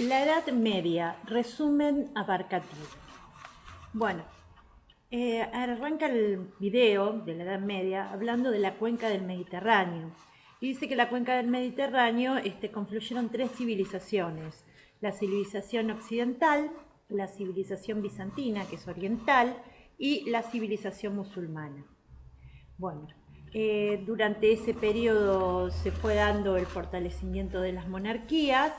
La Edad Media, resumen abarcativo. Bueno, arranca el video de la Edad Media hablando de la cuenca del Mediterráneo. Y dice que la cuenca del Mediterráneo confluyeron tres civilizaciones. La civilización occidental, la civilización bizantina, que es oriental, y la civilización musulmana. Bueno, durante ese periodo se fue dando el fortalecimiento de las monarquías,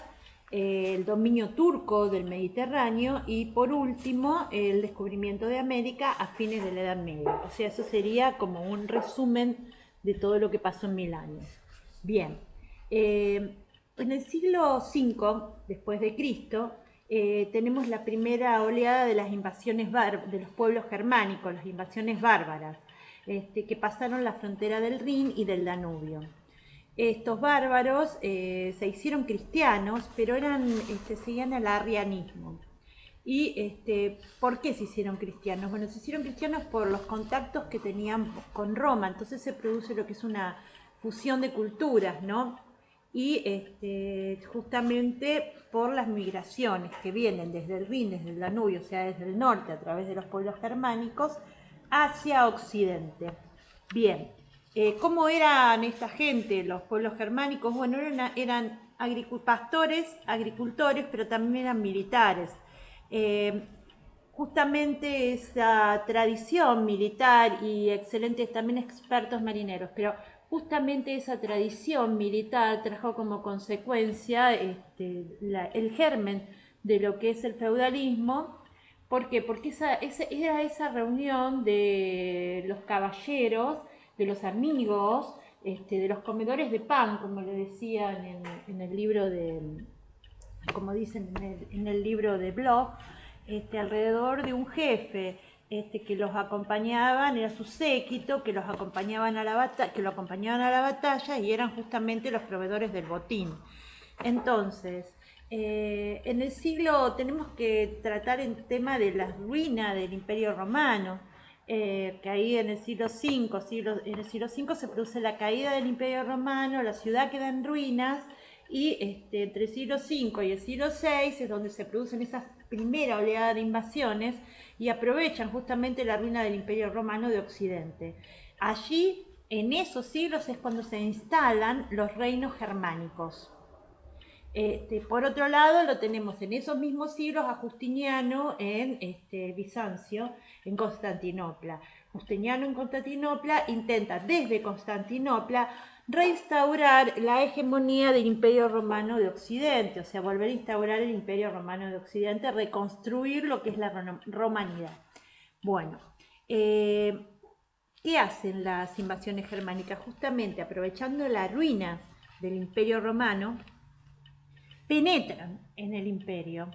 el dominio turco del Mediterráneo y por último el descubrimiento de América a fines de la Edad Media. O sea, eso sería como un resumen de todo lo que pasó en 1000 años. Bien, en el siglo V después de Cristo tenemos la primera oleada de las invasiones de los pueblos germánicos, las invasiones bárbaras, que pasaron la frontera del Rin y del Danubio. Estos bárbaros se hicieron cristianos, pero seguían el arrianismo. ¿Y por qué se hicieron cristianos? Bueno, se hicieron cristianos por los contactos que tenían con Roma, entonces se produce lo que es una fusión de culturas, ¿no? Y justamente por las migraciones que vienen desde el Rin, desde el Danubio, o sea, desde el norte a través de los pueblos germánicos, hacia Occidente. Bien, ¿cómo eran esta gente, los pueblos germánicos? Bueno, eran pastores, agricultores, pero también eran militares. Justamente esa tradición militar y excelentes también expertos marineros, pero justamente esa tradición militar trajo como consecuencia el germen de lo que es el feudalismo. ¿Por qué? Porque era esa reunión de los caballeros, de los amigos, de los comedores de pan, como le decían en el libro de, como dicen en el libro de Bloch, alrededor de un jefe que los acompañaban, era su séquito, que los acompañaban a que lo acompañaban a la batalla y eran justamente los proveedores del botín. Entonces, en el siglo tenemos que tratar el tema de la ruina del Imperio Romano, que ahí en el siglo V se produce la caída del Imperio Romano, la ciudad queda en ruinas y entre el siglo V y el siglo VI es donde se producen esas primera oleada de invasiones y aprovechan justamente la ruina del Imperio Romano de Occidente. Allí, en esos siglos, es cuando se instalan los reinos germánicos. Por otro lado, lo tenemos en esos mismos siglos a Justiniano en Bizancio, en Constantinopla. Justiniano en Constantinopla intenta desde Constantinopla reinstaurar la hegemonía del Imperio Romano de Occidente, o sea, volver a instaurar el Imperio Romano de Occidente, reconstruir lo que es la romanidad. Bueno, ¿qué hacen las invasiones germánicas? Justamente aprovechando la ruina del Imperio Romano, penetran en el imperio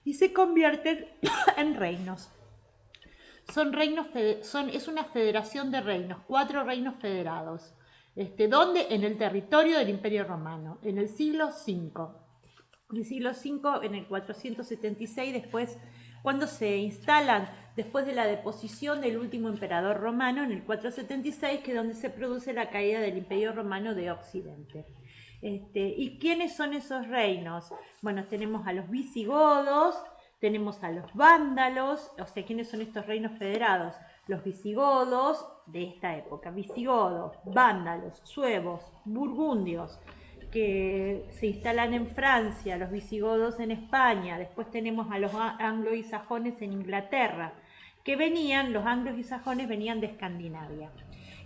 y se convierten en reinos. Es una federación de reinos, 4 reinos federados. ¿Dónde? En el territorio del Imperio Romano, en el siglo V. En el siglo V, en el 476, después, cuando se instalan, después de la deposición del último emperador romano, en el 476, que es donde se produce la caída del Imperio Romano de Occidente. ¿Y quiénes son esos reinos? Bueno, tenemos a los visigodos, tenemos a los vándalos, o sea, ¿quiénes son estos reinos federados? Los visigodos de esta época, visigodos, vándalos, suevos, burgundios, que se instalan en Francia, los visigodos en España, después tenemos a los anglos y sajones en Inglaterra, que los anglos y sajones venían de Escandinavia.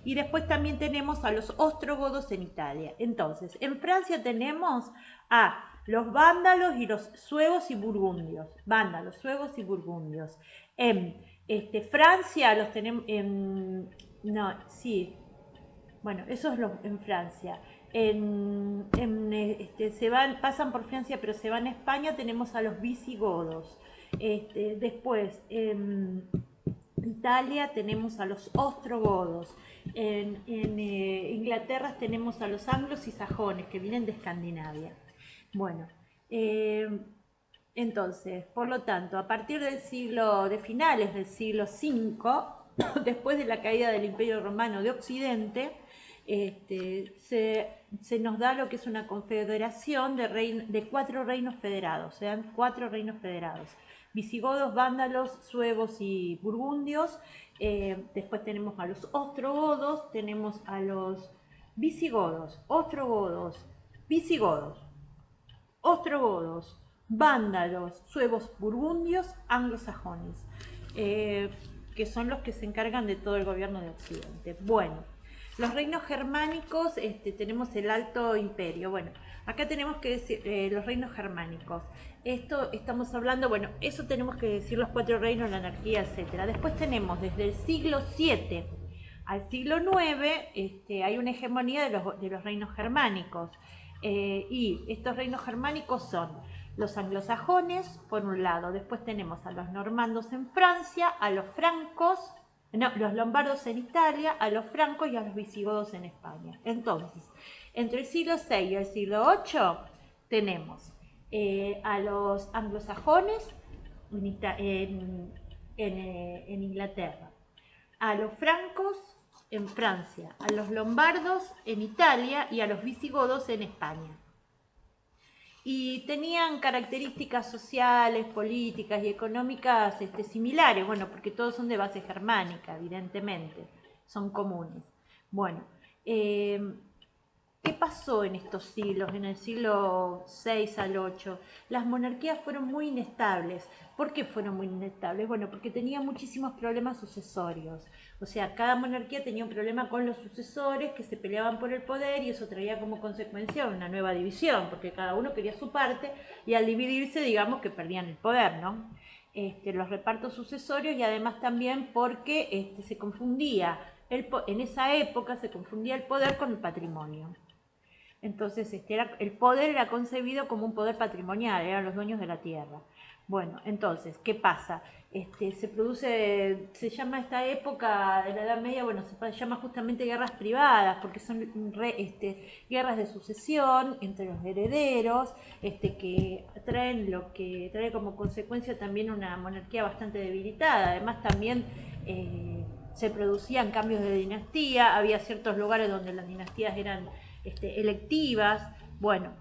Y después también tenemos a los ostrogodos en Italia. Entonces, en Francia tenemos a los vándalos y los suevos y burgundios. Vándalos, suevos y burgundios. En Francia los tenemos no, sí. Bueno, eso es en Francia. Pasan por Francia, pero se van a España, tenemos a los visigodos. Después, en Italia tenemos a los ostrogodos. En Inglaterra tenemos a los anglos y sajones, que vienen de Escandinavia. Bueno, entonces, por lo tanto, a partir de finales del siglo V, después de la caída del Imperio Romano de Occidente, se nos da lo que es una confederación de 4 reinos federados, se dan 4 reinos federados: visigodos, vándalos, suevos y burgundios. Después tenemos a los ostrogodos, tenemos a los visigodos, ostrogodos, visigodos, ostrogodos, vándalos, suevos, burgundios, anglosajones, que son los que se encargan de todo el gobierno de Occidente. Bueno, los reinos germánicos, tenemos el Alto Imperio. Bueno, acá tenemos que decir los reinos germánicos. Esto estamos hablando, bueno, eso tenemos que decir los 4 reinos, la anarquía, etc. Después tenemos desde el siglo VII al siglo IX, hay una hegemonía de los reinos germánicos. Y estos reinos germánicos son los anglosajones, por un lado. Después tenemos a los normandos en Francia, a los francos, no, los lombardos en Italia, a los francos y a los visigodos en España. Entonces, entre el siglo VI y el siglo VIII tenemos a los anglosajones en Inglaterra, a los francos en Francia, a los lombardos en Italia y a los visigodos en España. Y tenían características sociales, políticas y económicas similares, bueno, porque todos son de base germánica, evidentemente, son comunes. Bueno, ¿qué pasó en estos siglos, en el siglo VI al VIII? Las monarquías fueron muy inestables. ¿Por qué fueron muy inestables? Bueno, porque tenían muchísimos problemas sucesorios. O sea, cada monarquía tenía un problema con los sucesores que se peleaban por el poder, y eso traía como consecuencia una nueva división, porque cada uno quería su parte y al dividirse, digamos que perdían el poder, ¿no? Los repartos sucesorios, y además también porque se confundía, en esa época se confundía el poder con el patrimonio. Entonces el poder era concebido como un poder patrimonial, eran los dueños de la tierra. Bueno, entonces, ¿qué pasa? Se llama esta época de la Edad Media, bueno, se llama justamente guerras privadas, porque son guerras de sucesión entre los herederos, que trae como consecuencia también una monarquía bastante debilitada. Además también se producían cambios de dinastía, había ciertos lugares donde las dinastías eran electivas. Bueno,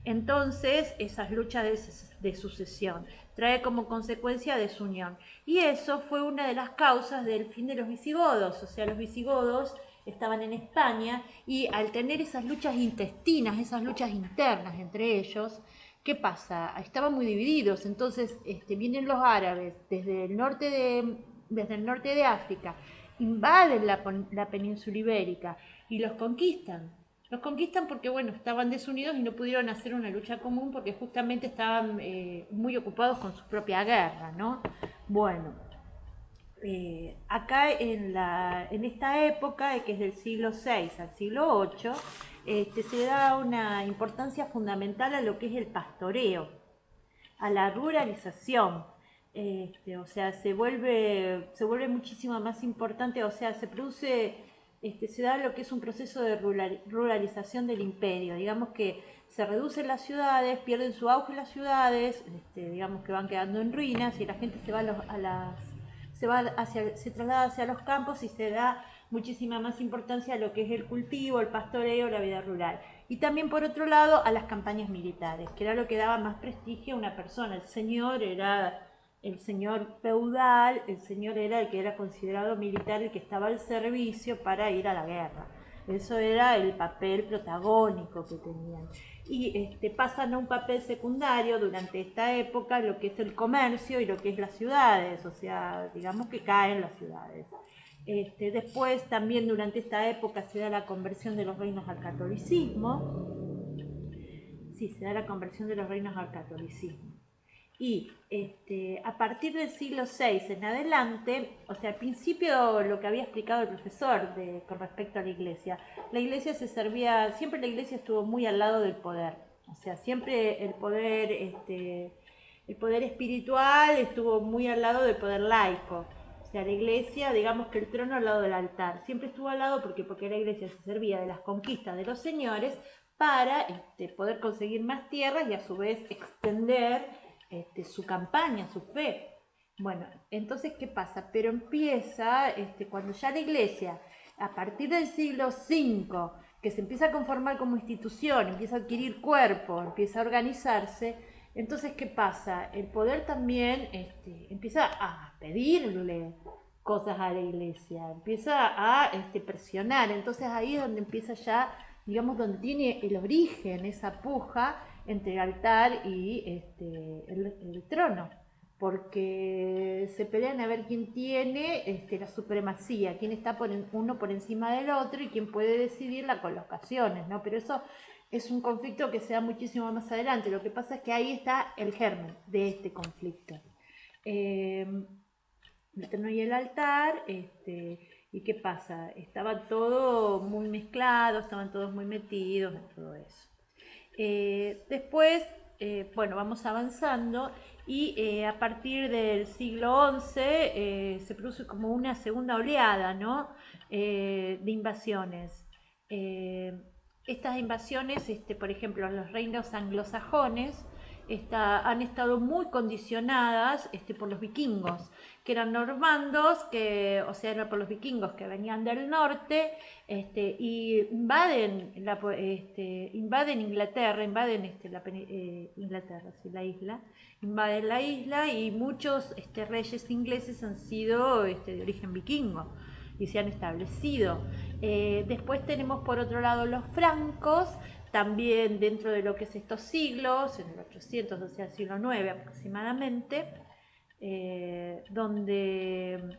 entonces esas luchas de sucesión trae como consecuencia desunión, y eso fue una de las causas del fin de los visigodos. O sea, los visigodos estaban en España, y al tener esas luchas intestinas, esas luchas internas entre ellos, ¿qué pasa? Estaban muy divididos. Entonces vienen los árabes desde el norte de África, invaden la península ibérica y los conquistan. Los conquistan porque, bueno, estaban desunidos y no pudieron hacer una lucha común porque justamente estaban muy ocupados con su propia guerra, ¿no? Bueno, acá en esta época, que es del siglo VI al siglo VIII, se da una importancia fundamental a lo que es el pastoreo, a la ruralización. O sea, se vuelve muchísimo más importante. O sea, se da lo que es un proceso de ruralización del imperio. Digamos que se reducen las ciudades, pierden su auge las ciudades, digamos que van quedando en ruinas, y la gente se traslada hacia los campos, y se da muchísima más importancia a lo que es el cultivo, el pastoreo, la vida rural. Y también, por otro lado, a las campañas militares, que era lo que daba más prestigio a una persona. El señor era el señor feudal, el señor era el que era considerado militar, el que estaba al servicio para ir a la guerra. Eso era el papel protagónico que tenían. Y pasan a un papel secundario durante esta época lo que es el comercio y lo que es las ciudades. O sea, digamos que caen las ciudades. Después también durante esta época se da la conversión de los reinos al catolicismo. Sí, se da la conversión de los reinos al catolicismo. Y a partir del siglo VI en adelante, o sea, al principio lo que había explicado el profesor con respecto a la iglesia siempre la iglesia estuvo muy al lado del poder. O sea, siempre el poder espiritual estuvo muy al lado del poder laico. O sea, la iglesia, digamos que el trono al lado del altar, siempre estuvo al lado porque la iglesia se servía de las conquistas de los señores para poder conseguir más tierras y a su vez extender su campaña, su fe. Bueno, entonces, ¿qué pasa? Pero empieza, cuando ya la iglesia A partir del siglo V, que se empieza a conformar como institución, empieza a adquirir cuerpo, empieza a organizarse, entonces, ¿qué pasa? El poder también empieza a pedirle cosas a la iglesia, empieza a presionar, entonces ahí es donde empieza ya, digamos, donde tiene el origen, esa puja entre el altar y el trono, porque se pelean a ver quién tiene la supremacía, quién está uno por encima del otro y quién puede decidir las colocaciones, ¿no? Pero eso es un conflicto que se da muchísimo más adelante. Lo que pasa es que ahí está el germen de este conflicto. El trono y el altar, ¿y qué pasa? Estaba todo muy mezclado, estaban todos muy metidos en todo eso. Después, bueno, vamos avanzando y a partir del siglo XI se produce como una segunda oleada, ¿no? De invasiones. Estas invasiones, por ejemplo, los reinos anglosajones han estado muy condicionadas por los vikingos, que eran normandos, o sea, eran por los vikingos que venían del norte y invaden Inglaterra, invaden Inglaterra, sí, la isla, invaden la isla y muchos reyes ingleses han sido de origen vikingo y se han establecido. Después tenemos por otro lado los francos, también dentro de lo que es estos siglos, en el 800, o sea, siglo IX aproximadamente, donde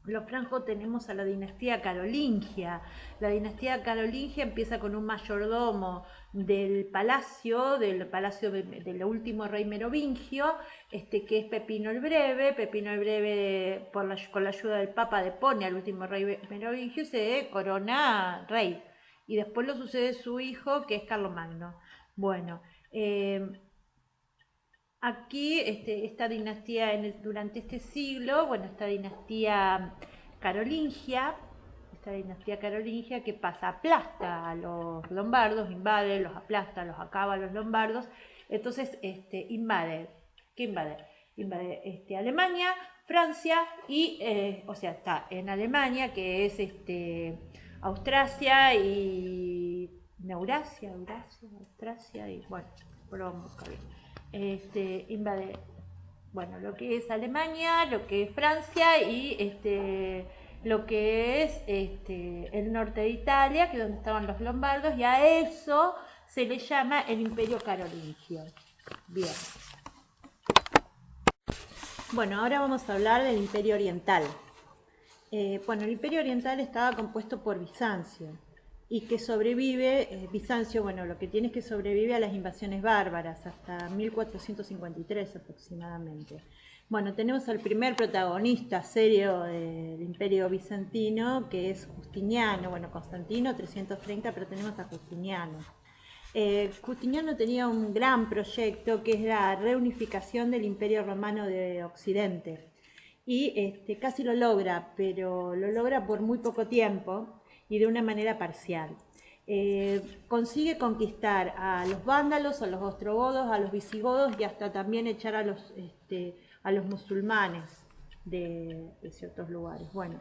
los francos tenemos a la dinastía carolingia. La dinastía carolingia empieza con un mayordomo del palacio del último rey merovingio, que es Pepino el Breve. Pepino el Breve, con la ayuda del Papa, depone al último rey merovingio y se corona rey. Y después lo sucede su hijo, que es Carlomagno. Bueno, aquí esta dinastía durante este siglo, bueno, esta dinastía carolingia, que pasa, aplasta a los lombardos, invade, los aplasta, los acaba a los lombardos, entonces invade, ¿qué invade? Invade Alemania, Francia y, o sea, está en Alemania, que es Austrasia y Neurasia, Austrasia y, bueno, lo vamos a buscar bien. Invade, bueno, lo que es Alemania, lo que es Francia y lo que es el norte de Italia, que es donde estaban los lombardos, y a eso se le llama el Imperio Carolingio. Bien. Bueno, ahora vamos a hablar del Imperio Oriental. Bueno, el Imperio Oriental estaba compuesto por Bizancio y que sobrevive, Bizancio, bueno, lo que tiene es que sobrevive a las invasiones bárbaras hasta 1453 aproximadamente. Bueno, tenemos al primer protagonista serio del Imperio Bizantino, que es Justiniano, bueno, Constantino 330, pero tenemos a Justiniano. Justiniano tenía un gran proyecto que es la reunificación del Imperio Romano de Occidente y casi lo logra, pero lo logra por muy poco tiempo y de una manera parcial. Consigue conquistar a los vándalos, a los ostrogodos, a los visigodos y hasta también echar a los musulmanes de ciertos lugares. Bueno,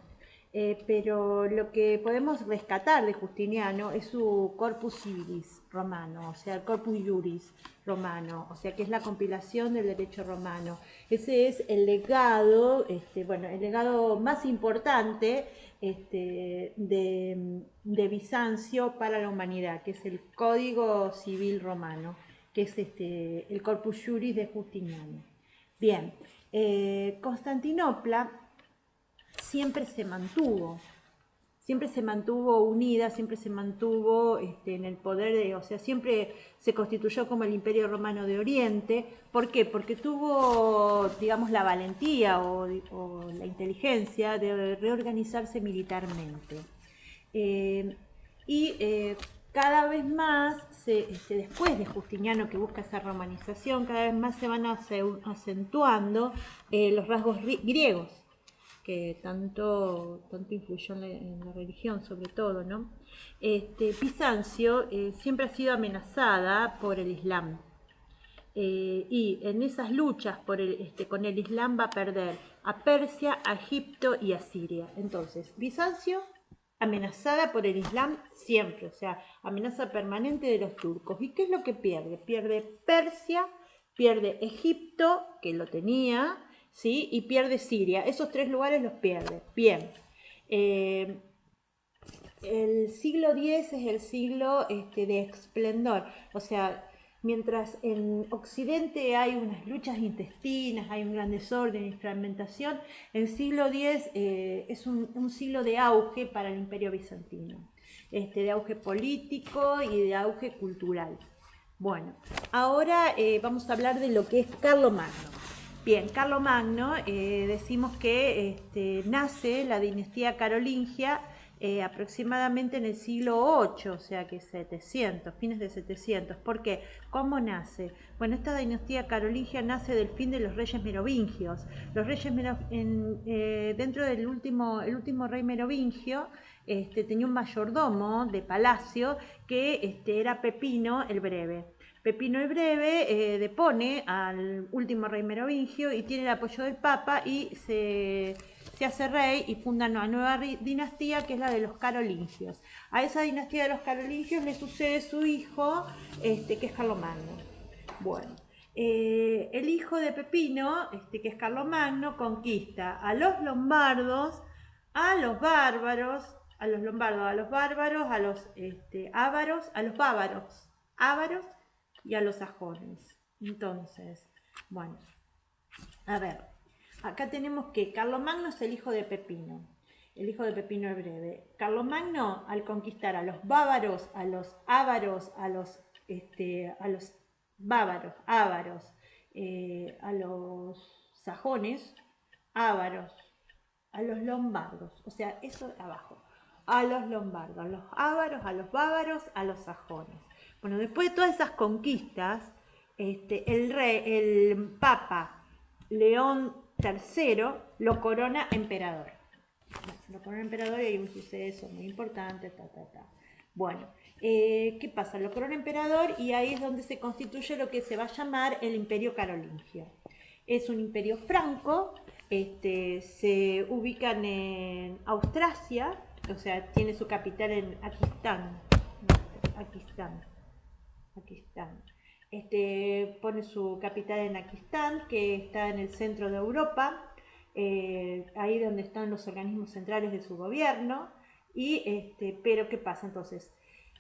pero lo que podemos rescatar de Justiniano es su corpus civilis romano, o sea, el corpus iuris romano, o sea, que es la compilación del derecho romano. Ese es el legado, bueno, el legado más importante de Bizancio para la humanidad, que es el Código Civil Romano, que es el corpus iuris de Justiniano. Bien, Constantinopla siempre se mantuvo unida, siempre se mantuvo en el poder, o sea, siempre se constituyó como el Imperio Romano de Oriente. ¿Por qué? Porque tuvo, digamos, la valentía o la inteligencia de reorganizarse militarmente. Cada vez más, después de Justiniano, que busca esa romanización, cada vez más se van acentuando los rasgos griegos, que tanto influyó en la religión, sobre todo, ¿no? Bizancio siempre ha sido amenazada por el Islam. Y en esas luchas con el Islam va a perder a Persia, a Egipto y a Siria. Entonces, Bizancio amenazada por el Islam siempre, o sea, amenaza permanente de los turcos. ¿Y qué es lo que pierde? Pierde Persia, pierde Egipto, que lo tenía, ¿sí? Y pierde Siria. Esos 3 lugares los pierde. Bien. El siglo X es el siglo de esplendor, o sea, mientras en Occidente hay unas luchas intestinas, hay un gran desorden y fragmentación, el siglo X es un siglo de auge para el Imperio Bizantino, de auge político y de auge cultural. Bueno, ahora vamos a hablar de lo que es Carlomagno. Bien, Carlomagno, decimos que nace la dinastía carolingia aproximadamente en el siglo VIII, o sea que 700, fines de 700. ¿Por qué? ¿Cómo nace? Bueno, esta dinastía carolingia nace del fin de los reyes merovingios. Los reyes dentro del el último rey merovingio tenía un mayordomo de palacio que era Pepino el Breve. Pepino el Breve depone al último rey merovingio y tiene el apoyo del Papa y se hace rey y funda una nueva dinastía que es la de los carolingios. A esa dinastía de los carolingios le sucede su hijo, que es Carlomagno. Bueno, el hijo de Pepino, que es Carlomagno, conquista a los lombardos, a los bárbaros, a los lombardos, a los bárbaros, a los ávaros, a los ávaros y a los sajones. Entonces, bueno, a ver, acá tenemos que Carlomagno es el hijo de Pepino el Breve. Carlomagno, al conquistar a los bávaros, a los ávaros, a los bávaros, ávaros, a los sajones, ávaros, a los lombardos, o sea, eso abajo, a los lombardos, a los ávaros, a los bávaros, a los sajones. Bueno, después de todas esas conquistas, el Papa León III lo corona emperador. Lo corona emperador y hay un suceso muy importante, Bueno, ¿qué pasa? Lo corona emperador y ahí es donde se constituye lo que se va a llamar el Imperio Carolingio. Es un imperio franco, se ubican en Austrasia, o sea, tiene su capital en Aquistán. Pone su capital en Aquistán, que está en el centro de Europa, ahí donde están los organismos centrales de su gobierno. Pero ¿qué pasa entonces?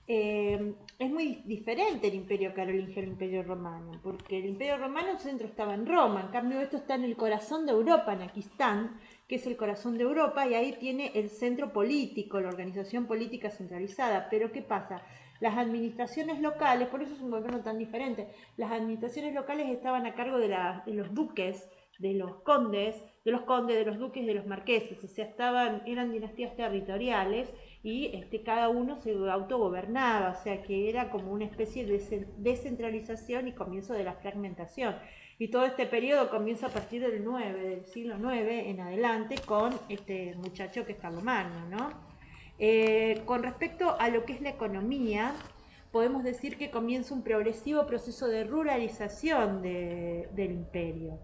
Es muy diferente el Imperio Carolingio al Imperio Romano, porque el Imperio Romano el centro estaba en Roma, en cambio esto está en el corazón de Europa, en Aquistán, que es el corazón de Europa, y ahí tiene el centro político, la organización política centralizada. Pero ¿qué pasa? Las administraciones locales, por eso es un gobierno tan diferente, las administraciones locales estaban a cargo de los duques, de los condes, de los duques y de los marqueses, o sea, eran dinastías territoriales y cada uno se autogobernaba, o sea que era como una especie de descentralización y comienzo de la fragmentación. Y todo este periodo comienza a partir del siglo IX en adelante con este muchacho que es Carlomagno, ¿no? Con respecto a lo que es la economía, podemos decir que comienza un progresivo proceso de ruralización del imperio.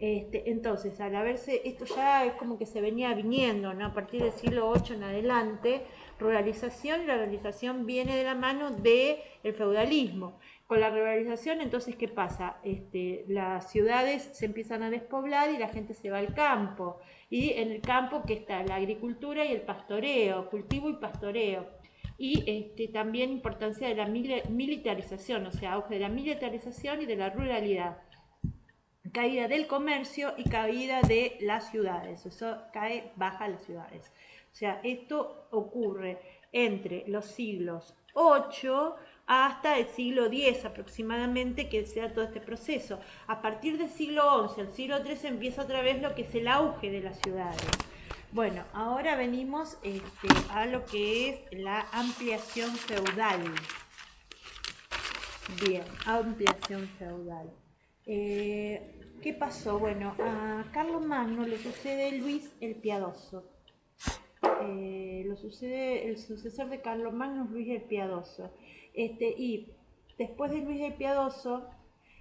Entonces, al haberse, esto ya es como que se venía viniendo, ¿no? A partir del siglo VIII en adelante, ruralización, y la ruralización viene de la mano del feudalismo. Con la ruralización, entonces, ¿qué pasa? Las ciudades se empiezan a despoblar y la gente se va al campo. Y en el campo que está la agricultura y el pastoreo, cultivo y pastoreo. Y también importancia de la militarización, o sea, auge de la militarización y de la ruralidad. Caída del comercio y caída de las ciudades, eso baja las ciudades. O sea, esto ocurre entre los siglos 8 hasta el siglo X aproximadamente, que se da todo este proceso. A partir del siglo XI al siglo XIII empieza otra vez lo que es el auge de las ciudades. Bueno, ahora venimos a lo que es la ampliación feudal. Bien, ampliación feudal. ¿Qué pasó? Bueno, a Carlomagno le sucede Luis el Piadoso. Lo sucede el sucesor de Carlomagno es Luis el Piadoso. Y después de Luis el Piadoso,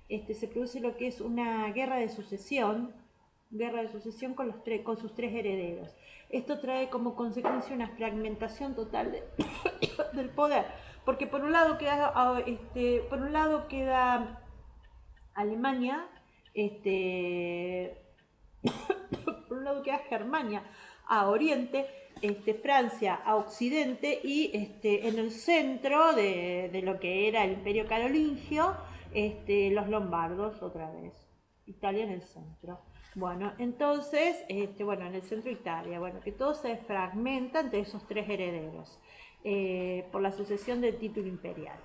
se produce lo que es una guerra de sucesión, guerra de sucesión con sus tres herederos. Esto trae como consecuencia una fragmentación total del poder, porque por un lado queda Alemania, por un lado queda Germania a oriente, Francia a occidente y en el centro de lo que era el imperio carolingio, los lombardos otra vez, Italia en el centro. Bueno, entonces, en el centro de Italia, que todo se fragmenta entre esos tres herederos por la sucesión del título imperial.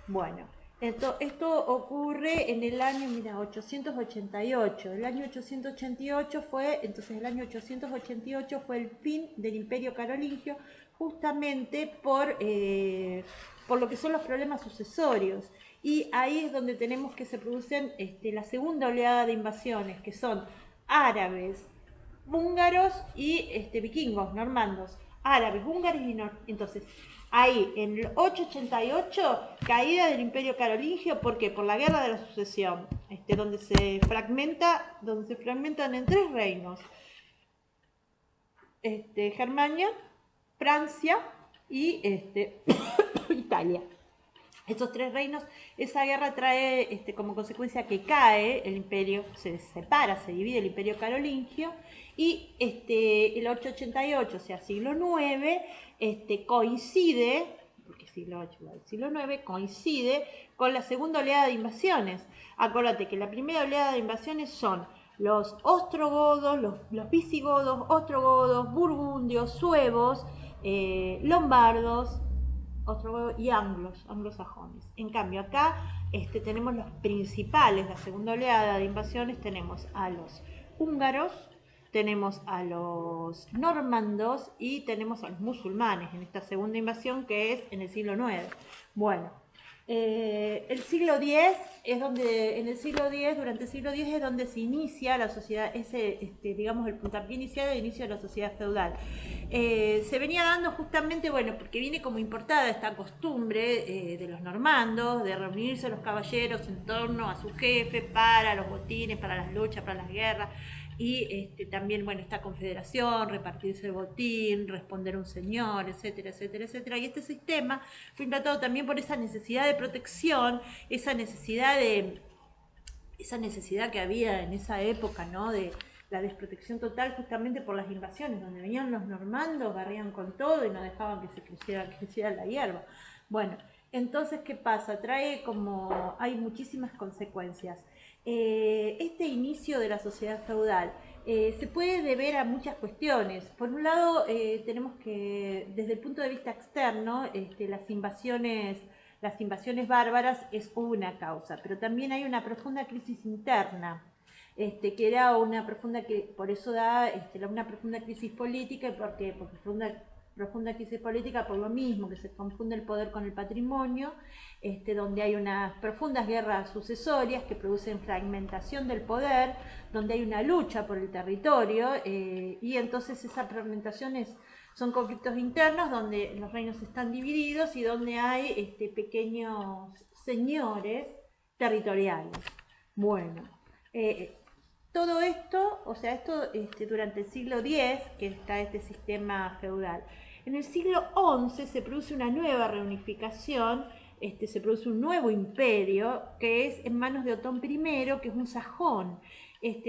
Bueno, esto ocurre en el año, 888. El año 888 fue el fin del Imperio Carolingio, justamente por lo que son los problemas sucesorios. Y ahí es donde tenemos que se producen la segunda oleada de invasiones, que son árabes, húngaros y vikingos, normandos. Árabes, húngaros y entonces ahí, en el 888, caída del Imperio Carolingio, ¿por qué? Por la Guerra de la Sucesión, donde se fragmentan en tres reinos, Germania, Francia y Italia. Estos tres reinos, esa guerra trae como consecuencia que cae el imperio, se separa, se divide el imperio carolingio y el 888, o sea, siglo IX, coincide, porque siglo VIII, siglo IX, coincide con la segunda oleada de invasiones. Acuérdate que la primera oleada de invasiones son los ostrogodos, los visigodos, ostrogodos, burgundios, suevos, lombardos, y anglosajones. En cambio, acá tenemos los principales, la segunda oleada de invasiones, tenemos a los húngaros, tenemos a los normandos y tenemos a los musulmanes en esta segunda invasión, que es en el siglo IX. Bueno, el siglo X es donde, durante el siglo X es donde se inicia la sociedad, digamos, el puntapié inicial del inicio de la sociedad feudal. Se venía dando justamente, porque viene como importada esta costumbre de los normandos, de reunirse los caballeros en torno a su jefe para los botines, para las luchas, para las guerras, y también, esta confederación, repartirse el botín, responder a un señor, etcétera, etcétera, etcétera. Y este sistema fue implantado también por esa necesidad de protección, esa necesidad que había en esa época, ¿no? De la desprotección total, justamente por las invasiones, donde venían los normandos, barrían con todo y no dejaban que se creciera la hierba. Bueno, entonces, ¿qué pasa? Hay muchísimas consecuencias. Este inicio de la sociedad feudal se puede deber a muchas cuestiones. Por un lado, tenemos que, desde el punto de vista externo, las invasiones bárbaras es una causa, pero también hay una profunda crisis interna, que era una profunda, por eso da una profunda crisis política, porque profunda crisis política por lo mismo, que se confunde el poder con el patrimonio, donde hay unas profundas guerras sucesorias que producen fragmentación del poder, donde hay una lucha por el territorio, y entonces esa fragmentación son conflictos internos donde los reinos están divididos y donde hay pequeños señores territoriales. Bueno, todo esto, esto durante el siglo X, que está este sistema feudal. En el siglo XI se produce una nueva reunificación, se produce un nuevo imperio que es en manos de Otón I, que es un sajón.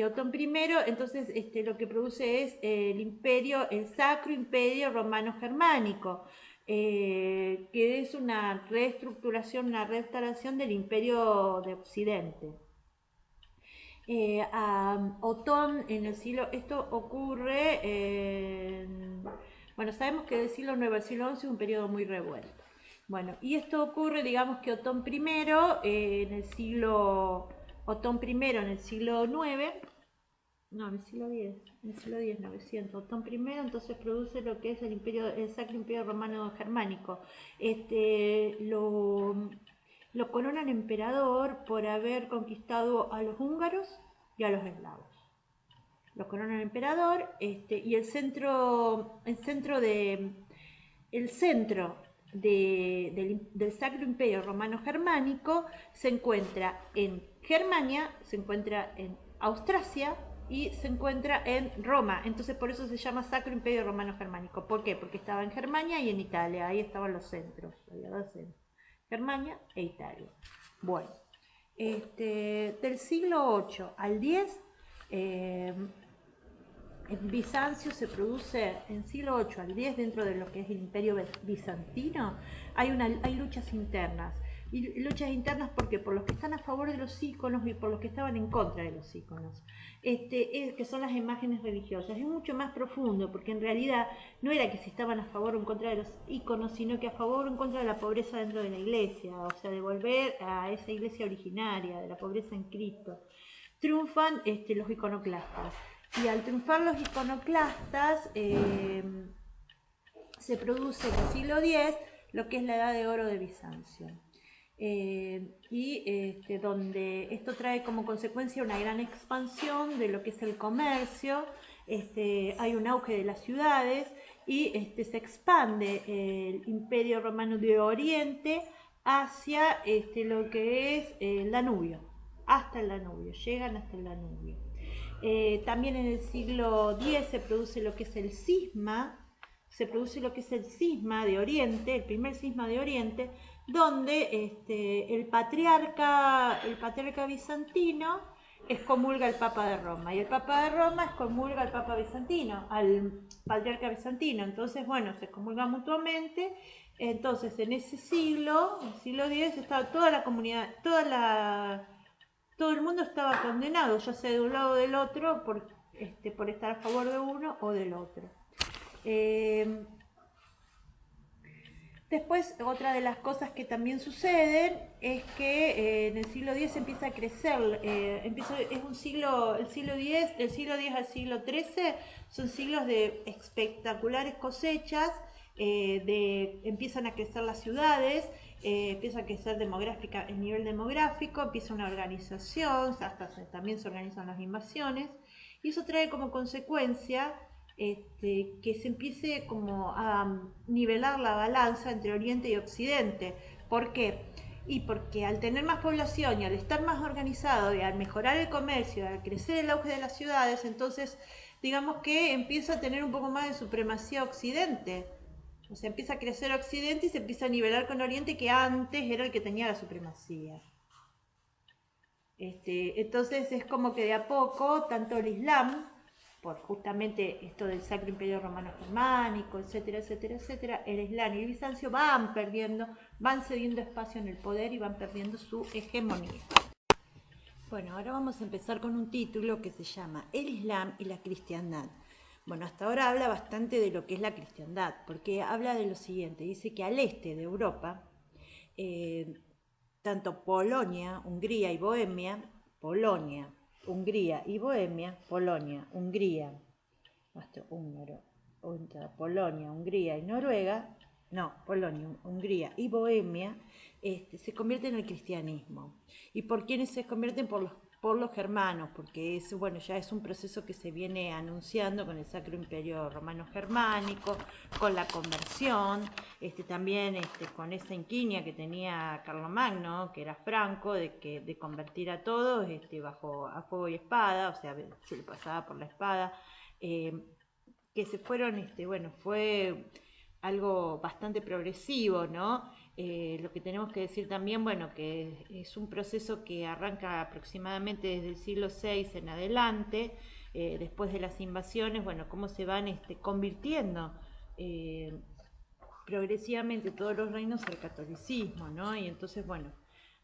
Otón I, entonces, lo que produce es el Sacro Imperio Romano Germánico, que es una reestructuración, una restauración del Imperio de Occidente. A Otón en el siglo, esto ocurre, sabemos que del siglo IX al siglo XI es un periodo muy revuelto. Bueno, y esto ocurre, digamos que Otón I en el siglo IX, no, en el siglo X, 900, Otón I entonces produce lo que es el Sacro Imperio Romano Germánico. Lo coronan emperador por haber conquistado a los húngaros y a los eslavos. Lo coronan emperador, y el centro del Sacro Imperio Romano Germánico se encuentra en Germania, se encuentra en Austrasia, y se encuentra en Roma, entonces por eso se llama Sacro Imperio Romano Germánico. ¿Por qué? Porque estaba en Germania y en Italia, ahí estaban los centros, había dos centros, Germania e Italia. Bueno, del siglo 8 al 10, en Bizancio se produce, en siglo 8 al 10, dentro de lo que es el imperio bizantino, hay luchas internas. Y luchas internas porque por los que están a favor de los íconos y por los que estaban en contra de los íconos, que son las imágenes religiosas. Es mucho más profundo porque en realidad no era que si estaban a favor o en contra de los íconos, sino que a favor o en contra de la pobreza dentro de la iglesia, o sea, de volver a esa iglesia originaria, de la pobreza en Cristo. Triunfan los iconoclastas. Y al triunfar los iconoclastas, se produce en el siglo X lo que es la Edad de Oro de Bizancio. Donde esto trae como consecuencia una gran expansión de lo que es el comercio, hay un auge de las ciudades y se expande el Imperio Romano de Oriente hacia lo que es el Danubio, hasta el Danubio, llegan hasta el Danubio. También en el siglo X se produce lo que es el cisma, de Oriente, el primer cisma de Oriente, donde el patriarca bizantino excomulga al Papa de Roma y el Papa de Roma excomulga al Papa bizantino, al patriarca bizantino. Entonces, bueno, se excomulgan mutuamente. Entonces, en ese siglo, el siglo X, estaba toda la comunidad, todo el mundo estaba condenado, ya sea de un lado o del otro, por estar a favor de uno o del otro. Después, otra de las cosas que también suceden es que en el siglo X empieza a crecer, es un siglo, el siglo X, del siglo X al siglo XIII, son siglos de espectaculares cosechas, empiezan a crecer las ciudades, empieza a crecer el nivel demográfico, empieza una organización, también se organizan las invasiones, y eso trae como consecuencia que se empiece como a nivelar la balanza entre Oriente y Occidente. ¿Por qué? Y porque al tener más población y al estar más organizado y al mejorar el comercio, al crecer el auge de las ciudades, entonces digamos que empieza a tener un poco más de supremacía Occidente. O sea, empieza a crecer Occidente y se empieza a nivelar con Oriente, que antes era el que tenía la supremacía. Entonces es como que de a poco, tanto el Islam, por justamente esto del Sacro Imperio Romano Germánico, etcétera, etcétera, etcétera, el Islam y el Bizancio van cediendo espacio en el poder y van perdiendo su hegemonía. Bueno, ahora vamos a empezar con un título que se llama El Islam y la cristiandad. Bueno, hasta ahora habla bastante de lo que es la cristiandad, porque habla de lo siguiente, dice que al este de Europa, tanto Polonia, Hungría y Bohemia, Polonia, Hungría, húngaro, Polonia, Hungría y Noruega, Polonia, Hungría y Bohemia, se convierten en el cristianismo. ¿Y por quiénes se convierten? Por los germanos, porque ya es un proceso que se viene anunciando con el Sacro Imperio Romano Germánico, con la conversión, también con esa inquina que tenía Carlomagno, que era Franco, de convertir a todos a fuego y espada, o sea, se le pasaba por la espada, que se fueron, fue algo bastante progresivo, ¿no? Lo que tenemos que decir también, que es un proceso que arranca aproximadamente desde el siglo VI en adelante, después de las invasiones, cómo se van convirtiendo progresivamente todos los reinos al catolicismo, ¿no? Y entonces,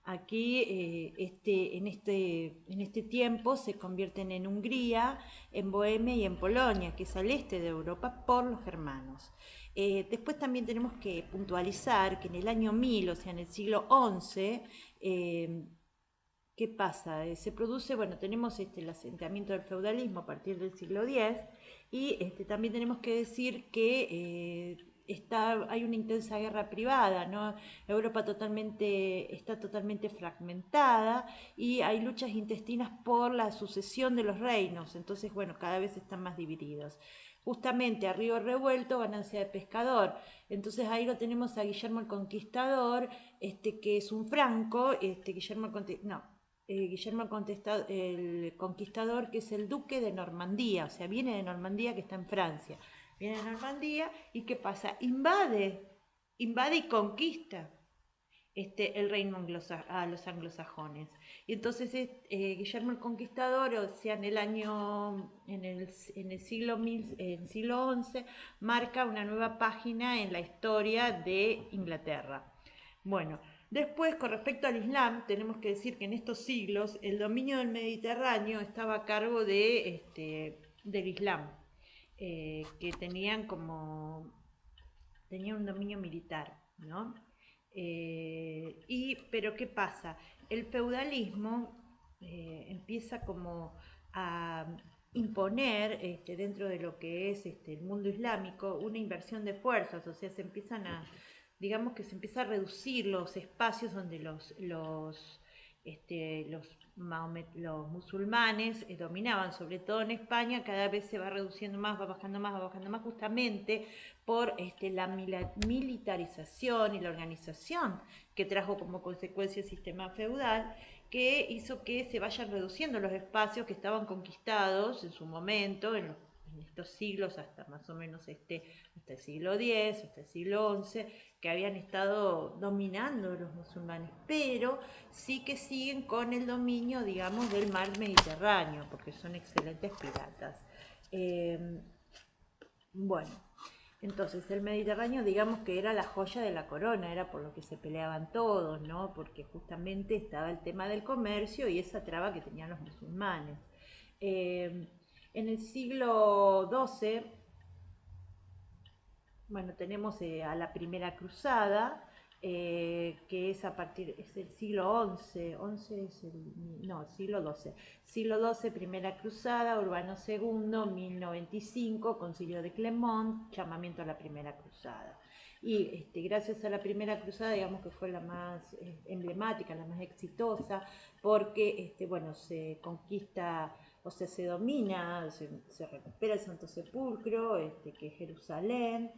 aquí en este tiempo se convierten en Hungría, en Bohemia y en Polonia, que es al este de Europa, por los germanos. Después también tenemos que puntualizar que en el año 1000, o sea, en el siglo XI, ¿qué pasa? Se produce, tenemos el asentamiento del feudalismo a partir del siglo X y también tenemos que decir que hay una intensa guerra privada, ¿no? Europa está totalmente fragmentada y hay luchas intestinas por la sucesión de los reinos, entonces, cada vez están más divididos. Justamente a río revuelto, ganancia de pescador. Entonces ahí lo tenemos a Guillermo el Conquistador, que es un franco, Guillermo el Conquistador, que es el duque de Normandía, o sea, viene de Normandía, que está en Francia. Viene de Normandía y ¿qué pasa? Invade y conquista el reino a los anglosajones. Y entonces Guillermo el Conquistador, o sea, en el siglo XI, marca una nueva página en la historia de Inglaterra. Bueno, después, con respecto al Islam, tenemos que decir que en estos siglos el dominio del Mediterráneo estaba a cargo del Islam, que tenía un dominio militar, ¿no? Pero ¿qué pasa? El feudalismo empieza como a imponer dentro de lo que es el mundo islámico una inversión de fuerzas, o sea, digamos que se empieza a reducir los espacios donde los musulmanes dominaban, sobre todo en España, cada vez se va reduciendo más, va bajando más, justamente por la militarización y la organización que trajo como consecuencia el sistema feudal, que hizo que se vayan reduciendo los espacios que estaban conquistados en su momento, en estos siglos, hasta más o menos hasta el siglo X, hasta el siglo XI, que habían estado dominando los musulmanes, pero sí que siguen con el dominio, digamos, del mar Mediterráneo, porque son excelentes piratas. Bueno, entonces el Mediterráneo, digamos que era la joya de la corona, era por lo que se peleaban todos, ¿no? Porque justamente estaba el tema del comercio y esa traba que tenían los musulmanes. En el siglo XII, bueno, tenemos a la Primera Cruzada, que es el siglo XI, siglo XII. Siglo XII, Primera Cruzada, Urbano II, 1095, Concilio de Clermont, llamamiento a la Primera Cruzada. Y gracias a la Primera Cruzada, digamos que fue la más emblemática, la más exitosa, porque bueno, se conquista, o sea, se domina, se recupera el Santo Sepulcro, que es Jerusalén,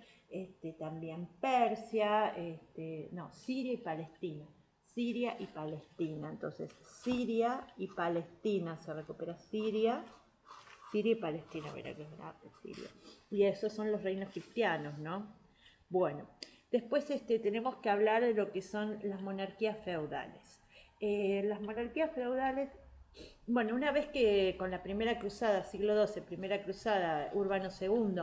también Persia, Siria y Palestina. Siria y Palestina. Entonces, Siria y Palestina, se recupera Siria y Palestina, verá que es grande Siria. Y esos son los reinos cristianos, ¿no? Bueno, después tenemos que hablar de lo que son las monarquías feudales. Las monarquías feudales, bueno, una vez que con la Primera Cruzada, siglo XII, Primera Cruzada, Urbano II,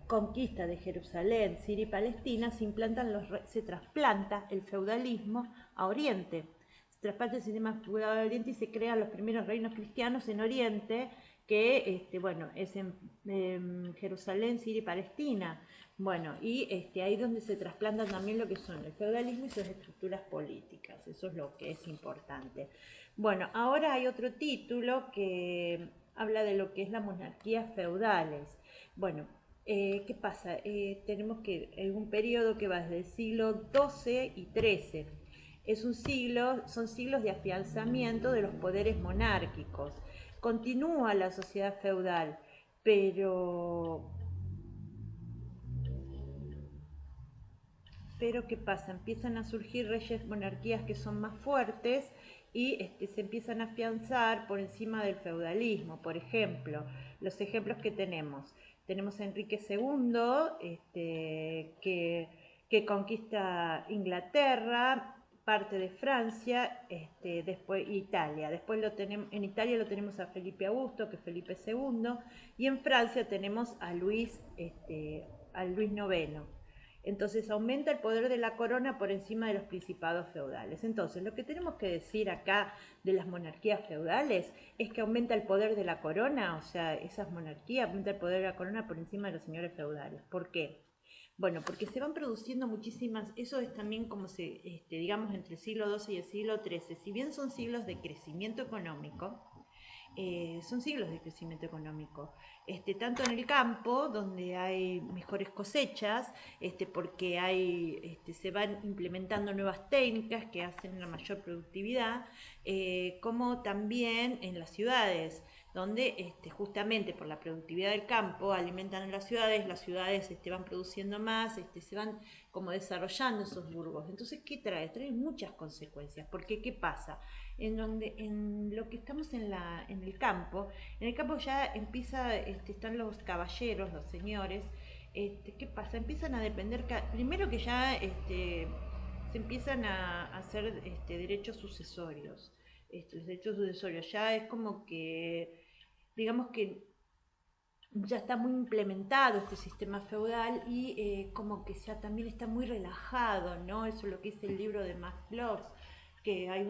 conquista de Jerusalén, Siria y Palestina, se trasplanta el feudalismo a Oriente. Se trasplanta el sistema feudal a Oriente y se crean los primeros reinos cristianos en Oriente, que es en Jerusalén, Siria y Palestina. Bueno, y ahí es donde se trasplantan también lo que son el feudalismo y sus estructuras políticas. Eso es lo que es importante. Bueno, ahora hay otro título que habla de lo que es las monarquías feudales. Bueno, ¿qué pasa? Tenemos que en un periodo que va desde el siglo XII y XIII. Son siglos de afianzamiento de los poderes monárquicos. Continúa la sociedad feudal, pero ¿qué pasa? Empiezan a surgir reyes, monarquías que son más fuertes y se empiezan a afianzar por encima del feudalismo. Por ejemplo, los ejemplos que tenemos a Enrique II, que conquista Inglaterra, parte de Francia, después Italia. Después en Italia lo tenemos a Felipe Augusto, que es Felipe II, y en Francia tenemos a Luis IX. Entonces aumenta el poder de la corona por encima de los principados feudales. Entonces, lo que tenemos que decir acá de las monarquías feudales es que aumenta el poder de la corona, o sea, esas monarquías aumenta el poder de la corona por encima de los señores feudales. ¿Por qué? Bueno, porque se van produciendo muchísimas, eso es también como digamos, entre el siglo XII y el siglo XIII, si bien son siglos de crecimiento económico, son siglos de crecimiento económico. Tanto en el campo, donde hay mejores cosechas, porque se van implementando nuevas técnicas que hacen una mayor productividad, como también en las ciudades, donde justamente por la productividad del campo alimentan a las ciudades van produciendo más, se van como desarrollando esos burgos. Entonces, ¿qué trae? Trae muchas consecuencias, porque ¿qué pasa? En lo que estamos en el campo ya empieza, están los caballeros, los señores, ¿qué pasa? Empiezan a depender, primero que ya se empiezan a hacer derechos sucesorios. Los derechos sucesorios ya es como que, digamos que ya está muy implementado este sistema feudal y como que ya también está muy relajado, ¿no? Eso es lo que dice el libro de Max Bloch, que hay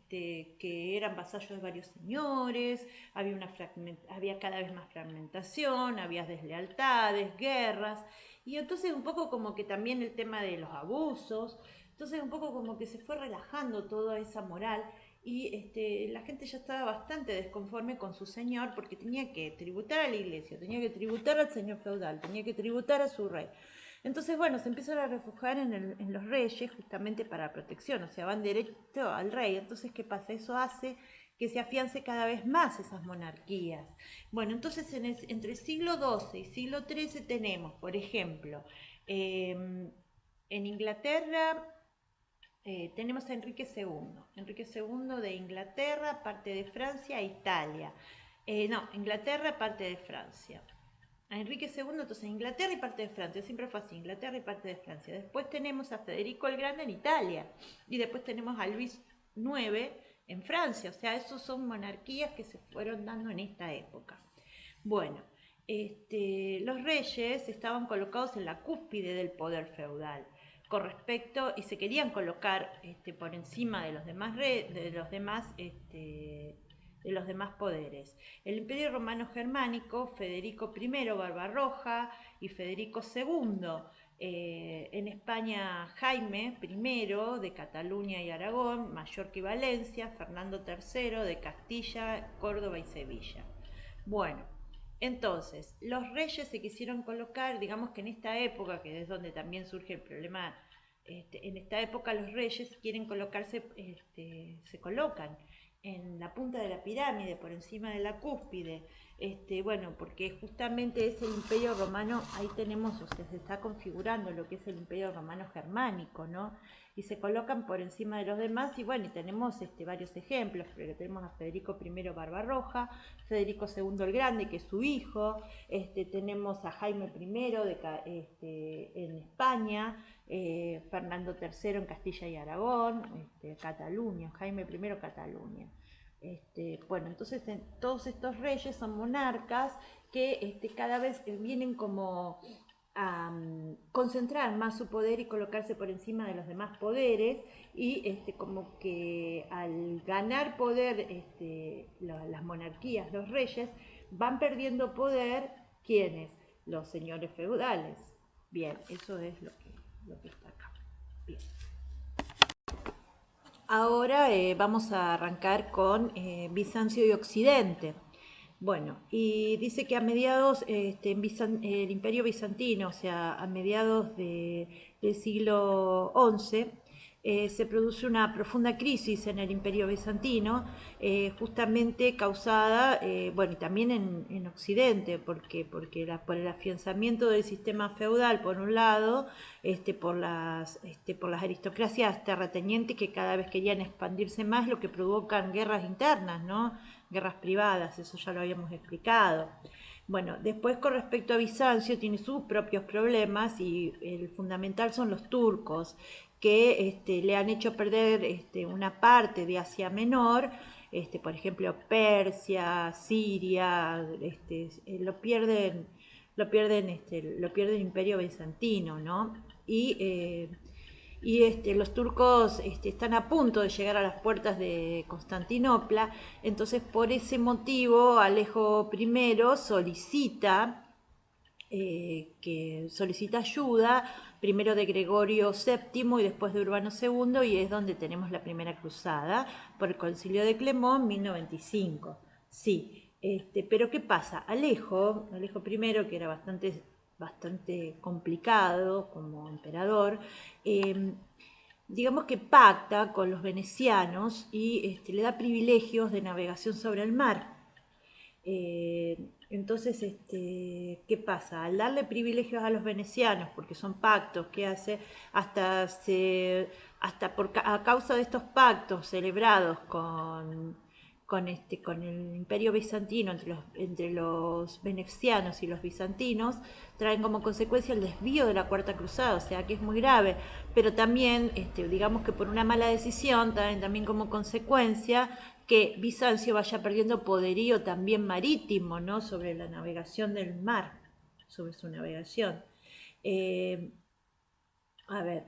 que eran vasallos de varios señores, había cada vez más fragmentación, había deslealtades, guerras, y entonces un poco como que también el tema de los abusos, entonces un poco como que se fue relajando toda esa moral y la gente ya estaba bastante desconforme con su señor porque tenía que tributar a la iglesia, tenía que tributar al señor feudal, tenía que tributar a su rey. Entonces, bueno, se empiezan a refugiar en los reyes justamente para protección, o sea, van directo al rey. Entonces, ¿qué pasa? Eso hace que se afiance cada vez más esas monarquías. Bueno, entonces entre el siglo XII y siglo XIII tenemos, por ejemplo, en Inglaterra tenemos a Enrique II. Enrique II de Inglaterra, parte de Francia e Italia. No, Inglaterra, parte de Francia. A Enrique II, entonces Inglaterra y parte de Francia, siempre fue así, Inglaterra y parte de Francia. Después tenemos a Federico el Grande en Italia y después tenemos a Luis IX en Francia, o sea, esos son monarquías que se fueron dando en esta época. Bueno, los reyes estaban colocados en la cúspide del poder feudal con respecto y se querían colocar por encima de los demás de los demás poderes. El Imperio Romano Germánico, Federico I Barbarroja y Federico II, en España Jaime I de Cataluña y Aragón, Mallorca y Valencia, Fernando III de Castilla, Córdoba y Sevilla. Bueno, entonces, los reyes se quisieron colocar, digamos que en esta época, que es donde también surge el problema, en esta época los reyes quieren colocarse, se colocan en la punta de la pirámide, por encima de la cúspide, bueno, porque justamente es el Imperio Romano, ahí tenemos, o sea, se está configurando lo que es el Imperio Romano Germánico, ¿no? Y se colocan por encima de los demás, y bueno, y tenemos varios ejemplos, porque tenemos a Federico I Barbarroja, Federico II el Grande, que es su hijo, tenemos a Jaime I en España, Fernando III en Castilla y Aragón, Cataluña, Jaime I Cataluña. Bueno, entonces todos estos reyes son monarcas que cada vez vienen como a concentrar más su poder y colocarse por encima de los demás poderes y como que al ganar poder las monarquías, los reyes, van perdiendo poder, ¿quiénes? Los señores feudales. Bien, eso es lo que está acá. Bien. Ahora vamos a arrancar con Bizancio y Occidente. Bueno, y dice que a mediados, el Imperio Bizantino, o sea, a mediados del siglo XI, se produce una profunda crisis en el Imperio Bizantino, justamente causada, bueno, y también en Occidente, por el afianzamiento del sistema feudal, por un lado, por las aristocracias terratenientes que cada vez querían expandirse más, lo que provocan guerras internas, ¿no? Guerras privadas, eso ya lo habíamos explicado. Bueno, después con respecto a Bizancio tiene sus propios problemas y el fundamental son los turcos, que le han hecho perder una parte de Asia Menor, por ejemplo Persia, Siria, lo pierden el Imperio Bizantino, ¿no? Y los turcos están a punto de llegar a las puertas de Constantinopla, entonces por ese motivo Alejo I solicita ayuda, primero de Gregorio VII y después de Urbano II, y es donde tenemos la primera cruzada por el Concilio de Clermont, 1095. Sí, pero ¿qué pasa? Alejo I, que era bastante complicado como emperador, eh, digamos que pacta con los venecianos y le da privilegios de navegación sobre el mar. Entonces, ¿qué pasa? Al darle privilegios a los venecianos, porque son pactos que hace, hasta, se, hasta a causa de estos pactos celebrados con el imperio bizantino, entre los venecianos y los bizantinos, traen como consecuencia el desvío de la Cuarta Cruzada, o sea que es muy grave, pero también, digamos que por una mala decisión, traen también como consecuencia que Bizancio vaya perdiendo poderío también marítimo, ¿no? Sobre la navegación del mar, sobre su navegación. Eh, a ver,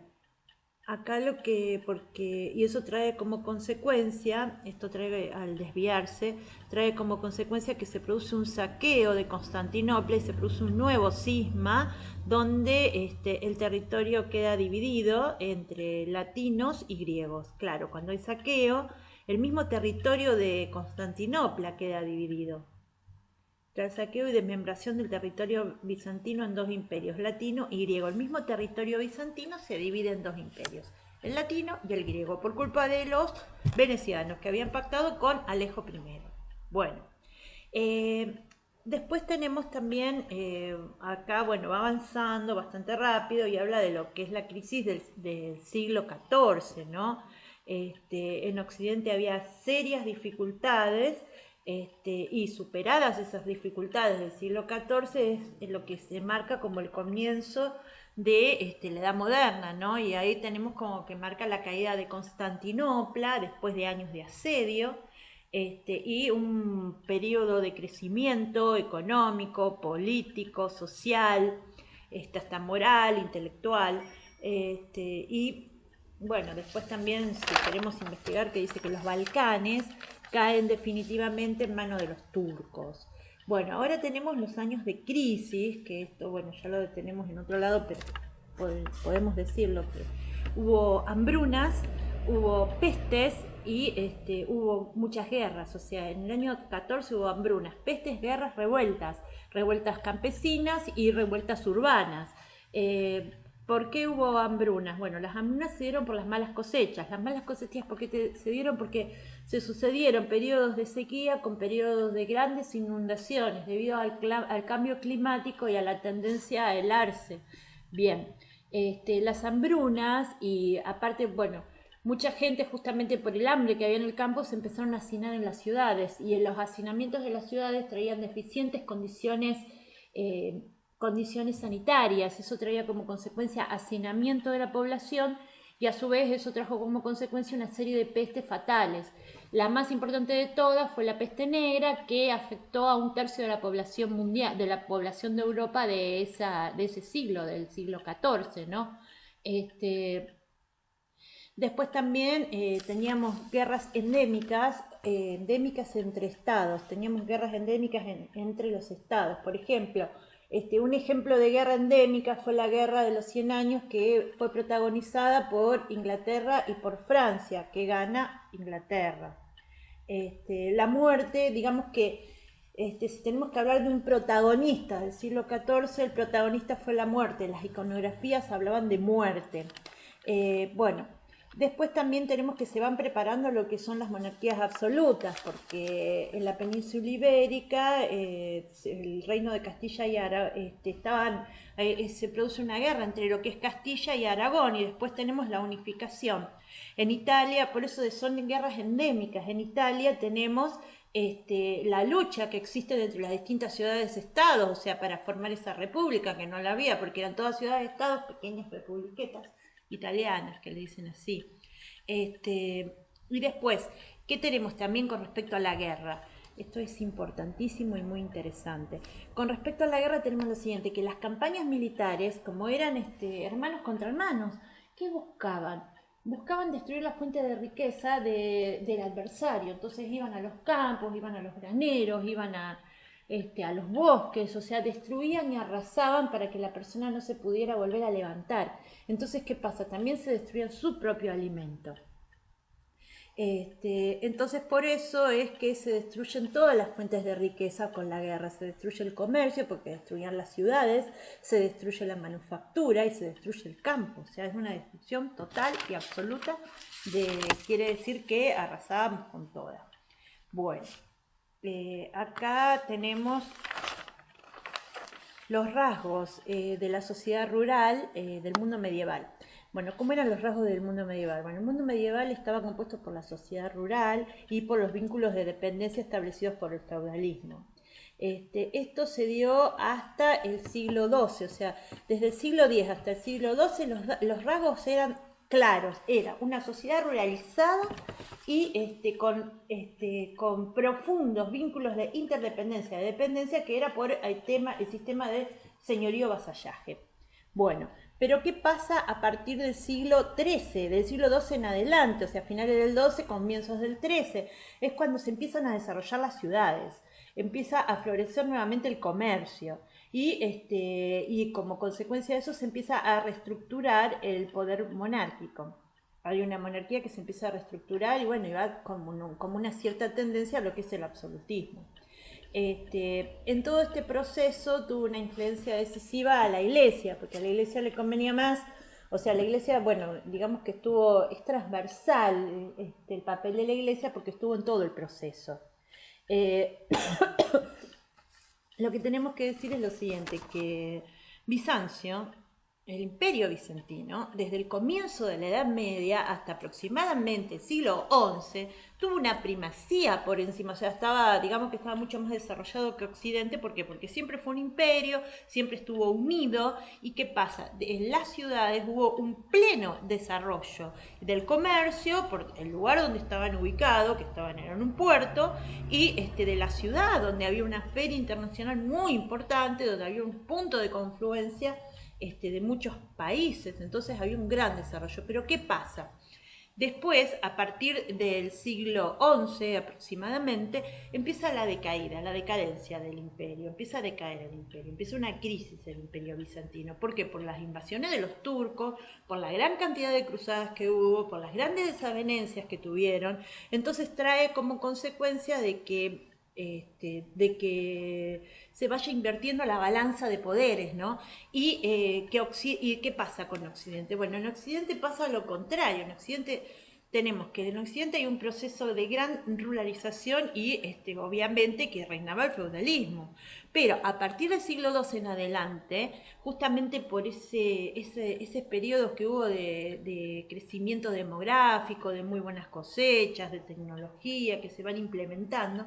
acá y eso trae como consecuencia, esto trae al desviarse, trae como consecuencia que se produce un saqueo de Constantinopla y se produce un nuevo cisma donde el territorio queda dividido entre latinos y griegos. Claro, cuando hay saqueo, el mismo territorio de Constantinopla queda dividido. Tras saqueo y desmembración del territorio bizantino en dos imperios, latino y griego. El mismo territorio bizantino se divide en dos imperios, el latino y el griego, por culpa de los venecianos que habían pactado con Alejo I. Bueno, después tenemos también, acá, bueno, va avanzando bastante rápido y habla de lo que es la crisis del siglo XIV, ¿no? En Occidente había serias dificultades y superadas esas dificultades del siglo XIV es lo que se marca como el comienzo de la Edad Moderna, ¿no? Y ahí tenemos como que marca la caída de Constantinopla después de años de asedio, y un periodo de crecimiento económico, político, social, hasta moral, intelectual, y bueno, después también si queremos investigar que dice que los Balcanes caen definitivamente en manos de los turcos. Bueno, ahora tenemos los años de crisis, que esto, bueno, ya lo tenemos en otro lado, pero podemos decirlo que hubo hambrunas, hubo pestes y hubo muchas guerras. O sea, en el año 14 hubo hambrunas, pestes, guerras, revueltas campesinas y revueltas urbanas. ¿Por qué hubo hambrunas? Bueno, las hambrunas se dieron por las malas cosechas. Las malas cosechas se dieron porque se sucedieron periodos de sequía con periodos de grandes inundaciones debido al cambio climático y a la tendencia a helarse. Bien, las hambrunas y aparte, bueno, mucha gente justamente por el hambre que había en el campo se empezaron a hacinar en las ciudades y en los hacinamientos de las ciudades traían deficientes eh, condiciones sanitarias. Eso traía como consecuencia hacinamiento de la población y a su vez eso trajo como consecuencia una serie de pestes fatales. La más importante de todas fue la peste negra, que afectó a un tercio de la población mundial, de la población de Europa de ese siglo, del siglo XIV, ¿no? Después también teníamos guerras endémicas entre estados, teníamos guerras endémicas entre los estados. Por ejemplo, un ejemplo de guerra endémica fue la Guerra de los 100 Años, que fue protagonizada por Inglaterra y por Francia, que gana Inglaterra. La muerte, digamos que si tenemos que hablar de un protagonista del siglo XIV, el protagonista fue la muerte. Las iconografías hablaban de muerte. Bueno, después también tenemos que se van preparando lo que son las monarquías absolutas, porque en la península ibérica, el reino de Castilla y Aragón, se produce una guerra entre lo que es Castilla y Aragón, y después tenemos la unificación. En Italia, por eso son guerras endémicas, en Italia tenemos la lucha que existe entre las distintas ciudades-estados, o sea, para formar esa república, que no la había, porque eran todas ciudades-estados, pequeñas republiquetas italianas, que le dicen así. Y después, ¿qué tenemos también con respecto a la guerra? Esto es importantísimo y muy interesante. Con respecto a la guerra tenemos lo siguiente, que las campañas militares, como eran hermanos contra hermanos, ¿qué buscaban? Buscaban destruir la fuente de riqueza del adversario. Entonces iban a los campos, iban a los graneros, iban a los bosques, o sea, destruían y arrasaban para que la persona no se pudiera volver a levantar. Entonces, ¿qué pasa? También se destruía su propio alimento. Entonces por eso es que se destruyen todas las fuentes de riqueza con la guerra. Se destruye el comercio porque destruían las ciudades, se destruye la manufactura y se destruye el campo. O sea, es una destrucción total y absoluta. Quiere decir que arrasábamos con toda. Bueno, acá tenemos los rasgos de la sociedad rural del mundo medieval. Bueno, ¿cómo eran los rasgos del mundo medieval? Bueno, el mundo medieval estaba compuesto por la sociedad rural y por los vínculos de dependencia establecidos por el feudalismo. Esto se dio hasta el siglo XII, o sea, desde el siglo X hasta el siglo XII los rasgos eran claros, era una sociedad ruralizada y con profundos vínculos de interdependencia, de dependencia, que era por el sistema de señorío-vasallaje. Bueno, pero ¿qué pasa a partir del siglo XIII, del siglo XII en adelante? O sea, finales del XII, comienzos del XIII, es cuando se empiezan a desarrollar las ciudades, empieza a florecer nuevamente el comercio y como consecuencia de eso se empieza a reestructurar el poder monárquico. Hay una monarquía que se empieza a reestructurar y bueno, y va como una cierta tendencia a lo que es el absolutismo. En todo este proceso tuvo una influencia decisiva a la iglesia, porque a la iglesia le convenía más, o sea, la iglesia, bueno, digamos que es transversal el papel de la iglesia porque estuvo en todo el proceso. Lo que tenemos que decir es lo siguiente, que Bizancio, el imperio bizantino, desde el comienzo de la Edad Media hasta aproximadamente el siglo XI, tuvo una primacía por encima, o sea, digamos que estaba mucho más desarrollado que Occidente. ¿Por qué? Porque siempre fue un imperio, siempre estuvo unido. ¿Y qué pasa? En las ciudades hubo un pleno desarrollo del comercio, por el lugar donde estaban ubicados, que en un puerto, y de la ciudad, donde había una feria internacional muy importante, donde había un punto de confluencia de muchos países. Entonces había un gran desarrollo. Pero ¿qué pasa? Después, a partir del siglo XI aproximadamente, empieza la decadencia del imperio, empieza a decaer el imperio, empieza una crisis el imperio bizantino. ¿Por qué? Por las invasiones de los turcos, por la gran cantidad de cruzadas que hubo, por las grandes desavenencias que tuvieron. Entonces trae como consecuencia de que se vaya invirtiendo la balanza de poderes, ¿no? ¿Y qué pasa con Occidente? Bueno, en Occidente pasa lo contrario. En Occidente hay un proceso de gran ruralización y obviamente que reinaba el feudalismo. Pero a partir del siglo II en adelante, justamente por ese periodo que hubo de crecimiento demográfico, de muy buenas cosechas, de tecnología que se van implementando,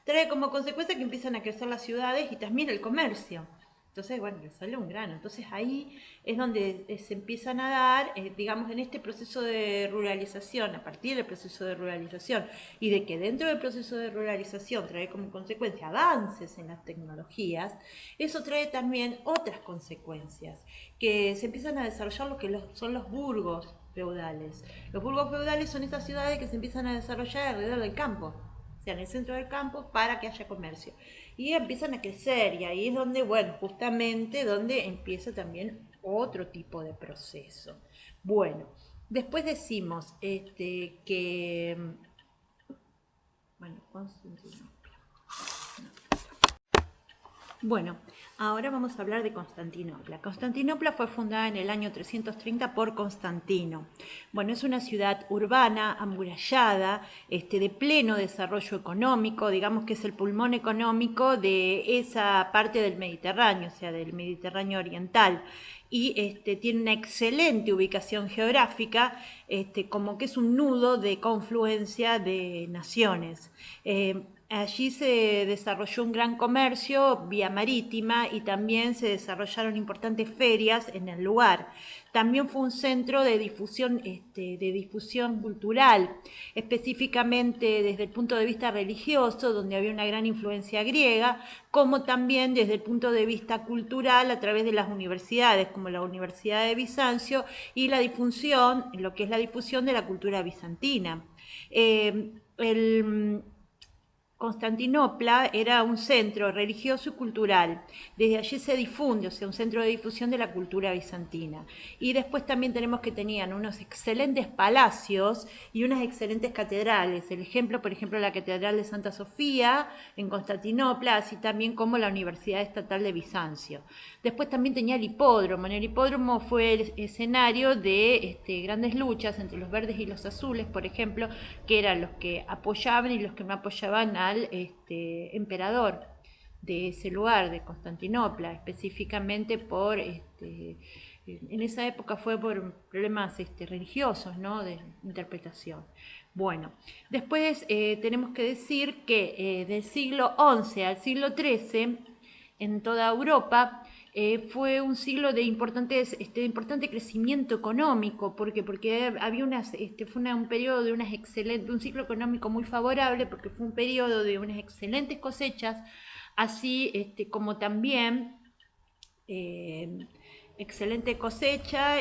trae como consecuencia que empiezan a crecer las ciudades y también el comercio. Entonces, bueno, le sale un grano. Entonces ahí es donde se empiezan a dar, digamos, en este proceso de ruralización, a partir del proceso de ruralización, y de que dentro del proceso de ruralización trae como consecuencia avances en las tecnologías, eso trae también otras consecuencias, que se empiezan a desarrollar lo que son los burgos feudales. Los burgos feudales son esas ciudades que se empiezan a desarrollar alrededor del campo, o sea, en el centro del campo, para que haya comercio. Y empiezan a crecer, y ahí es donde, bueno, justamente donde empieza también otro tipo de proceso. Bueno, después decimos que, bueno, Bueno, ahora vamos a hablar de Constantinopla. Constantinopla fue fundada en el año 330 por Constantino. Bueno, es una ciudad urbana, amurallada, de pleno desarrollo económico, digamos que es el pulmón económico de esa parte del Mediterráneo, o sea, del Mediterráneo oriental. Y tiene una excelente ubicación geográfica, como que es un nudo de confluencia de naciones. Allí se desarrolló un gran comercio vía marítima y también se desarrollaron importantes ferias en el lugar. También fue un centro de difusión cultural, específicamente desde el punto de vista religioso, donde había una gran influencia griega, como también desde el punto de vista cultural a través de las universidades, como la Universidad de Bizancio, y lo que es la difusión de la cultura bizantina. Constantinopla era un centro religioso y cultural. Desde allí se difunde, o sea, un centro de difusión de la cultura bizantina. Y después también tenemos que tenían unos excelentes palacios y unas excelentes catedrales. El ejemplo, por ejemplo, la Catedral de Santa Sofía en Constantinopla, así también como la Universidad Estatal de Bizancio. Después también tenía el hipódromo. En el hipódromo fue el escenario de grandes luchas entre los verdes y los azules, por ejemplo, que eran los que apoyaban y los que no apoyaban al emperador de ese lugar, de Constantinopla, específicamente por, en esa época fue por problemas religiosos, ¿no? De interpretación. Bueno, después tenemos que decir que del siglo XI al siglo XIII, en toda Europa, fue un siglo de importante crecimiento económico, porque había un periodo de un ciclo económico muy favorable, porque fue un periodo de unas excelentes cosechas, así como también eh, excelente cosecha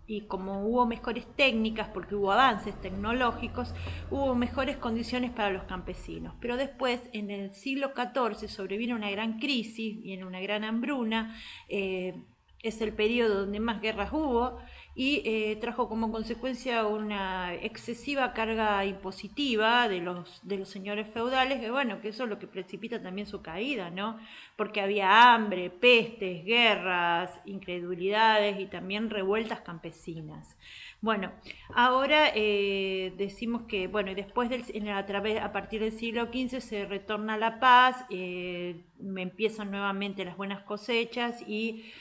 y como hubo mejores técnicas, porque hubo avances tecnológicos, hubo mejores condiciones para los campesinos. Pero después, en el siglo XIV, sobrevino una gran crisis y en una gran hambruna. Es el periodo donde más guerras hubo y trajo como consecuencia una excesiva carga impositiva de los señores feudales, que bueno, que eso es lo que precipita también su caída, ¿no? Porque había hambre, pestes, guerras, incredulidades y también revueltas campesinas. Bueno, ahora decimos que, bueno, y después a partir del siglo XV se retorna la paz, empiezan nuevamente las buenas cosechas y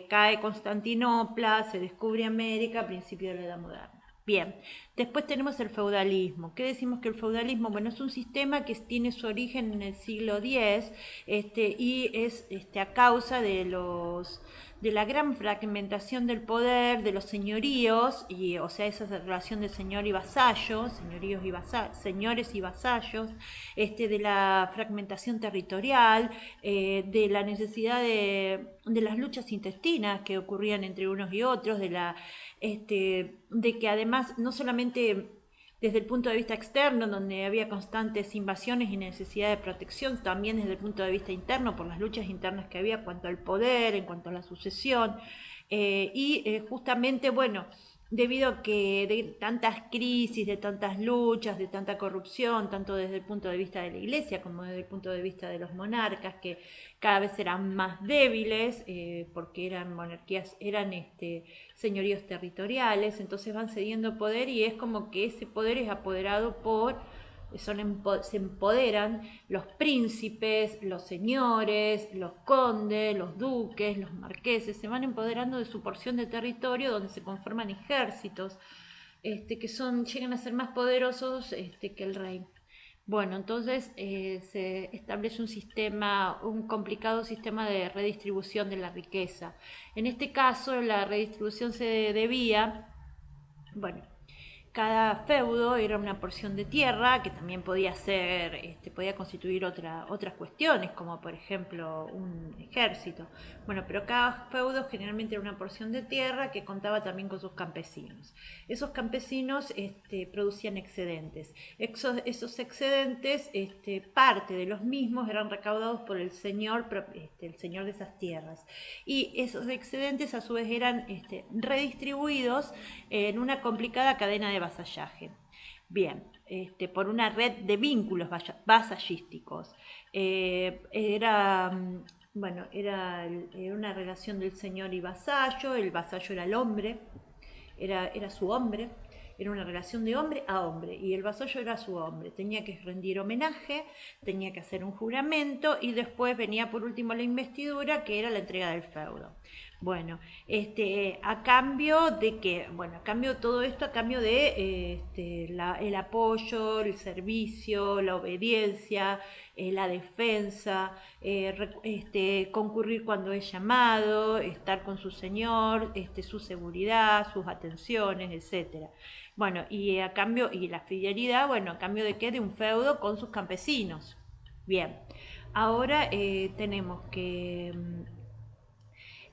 cae Constantinopla, se descubre América a principios de la Edad Moderna. Bien, después tenemos el feudalismo. ¿Qué decimos que el feudalismo? Bueno, es un sistema que tiene su origen en el siglo X y es a causa de la gran fragmentación del poder, de los señoríos, o sea, esa relación de señor y vasallo, señores y vasallos, de la fragmentación territorial, de la necesidad de las luchas intestinas que ocurrían entre unos y otros, de que además no solamente desde el punto de vista externo, donde había constantes invasiones y necesidad de protección, también desde el punto de vista interno, por las luchas internas que había en cuanto al poder, en cuanto a la sucesión, justamente, bueno, debido a que de tantas crisis, de tantas luchas, de tanta corrupción, tanto desde el punto de vista de la iglesia como desde el punto de vista de los monarcas, que cada vez eran más débiles, porque eran monarquías, eran señoríos territoriales, entonces van cediendo poder y es como que ese poder es apoderado se empoderan los príncipes, los señores, los condes, los duques, los marqueses, se van empoderando de su porción de territorio donde se conforman ejércitos llegan a ser más poderosos que el rey. Bueno, entonces se establece un complicado sistema de redistribución de la riqueza. En este caso, la redistribución se debía, bueno, cada feudo era una porción de tierra que también podía ser, podía constituir otras cuestiones, como por ejemplo un ejército. Bueno, pero cada feudo generalmente era una porción de tierra que contaba también con sus campesinos. Esos campesinos producían excedentes. Esos excedentes, parte de los mismos eran recaudados por el señor de esas tierras. Y esos excedentes a su vez eran redistribuidos en una complicada cadena de vasallaje. Bien, por una red de vínculos vasallísticos. Era una relación del señor y vasallo, el vasallo era el hombre, era su hombre, era una relación de hombre a hombre y el vasallo era su hombre, tenía que rendir homenaje, tenía que hacer un juramento y después venía por último la investidura, que era la entrega del feudo. Bueno, a cambio de que, bueno, a cambio todo esto, a cambio de el apoyo, el servicio, la obediencia, la defensa, concurrir cuando es llamado, estar con su señor, su seguridad, sus atenciones, etcétera. Bueno, y a cambio, y la fidelidad, bueno, a cambio de qué, de un feudo con sus campesinos. Bien, ahora tenemos que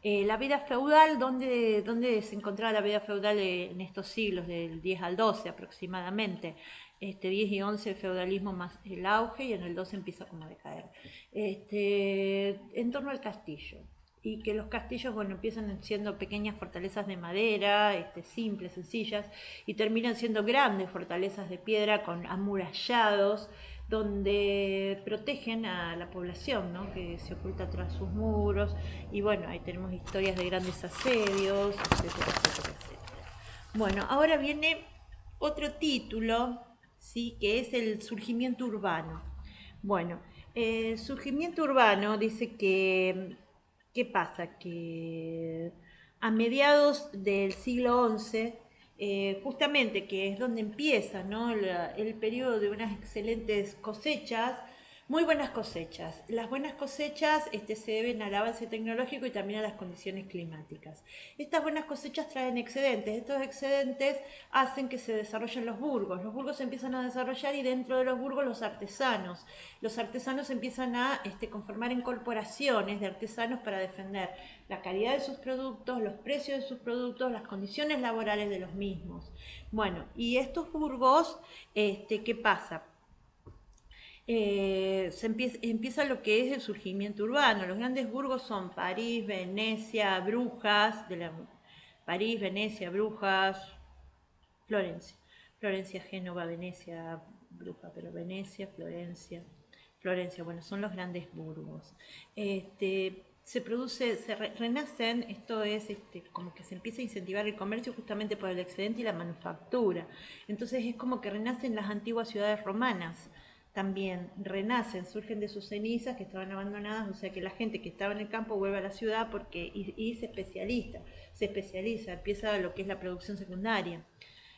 la vida feudal, ¿dónde se encontraba la vida feudal en estos siglos, del 10 al 12 aproximadamente? 10 y 11 el feudalismo más el auge y en el 12 empieza como a decaer. En torno al castillo. Y que los castillos, bueno, empiezan siendo pequeñas fortalezas de madera, simples, sencillas, y terminan siendo grandes fortalezas de piedra con amurallados, donde protegen a la población, ¿no? Que se oculta tras sus muros. Y bueno, ahí tenemos historias de grandes asedios, etcétera, etcétera, etcétera. Bueno, ahora viene otro título, ¿sí? Que es el surgimiento urbano. Bueno, el surgimiento urbano dice que, ¿qué pasa? Que a mediados del siglo XI, justamente que es donde empieza, ¿no? El periodo de unas excelentes cosechas, muy buenas cosechas. Las buenas cosechas se deben al avance tecnológico y también a las condiciones climáticas. Estas buenas cosechas traen excedentes. Estos excedentes hacen que se desarrollen los burgos. Los burgos se empiezan a desarrollar y dentro de los burgos los artesanos. Los artesanos empiezan a conformar en corporaciones de artesanos para defender la calidad de sus productos, los precios de sus productos, las condiciones laborales de los mismos. Bueno, y estos burgos, ¿qué pasa? Empieza lo que es el surgimiento urbano. Los grandes burgos son París, Venecia, Brujas, París, Venecia, Brujas, Florencia. Florencia, Génova, Venecia, Bruja, pero Venecia, Florencia, bueno, son los grandes burgos. Renacen, esto es como que se empieza a incentivar el comercio justamente por el excedente y la manufactura. Entonces es como que renacen las antiguas ciudades romanas. También renacen, surgen de sus cenizas que estaban abandonadas, o sea que la gente que estaba en el campo vuelve a la ciudad y se especializa, empieza lo que es la producción secundaria.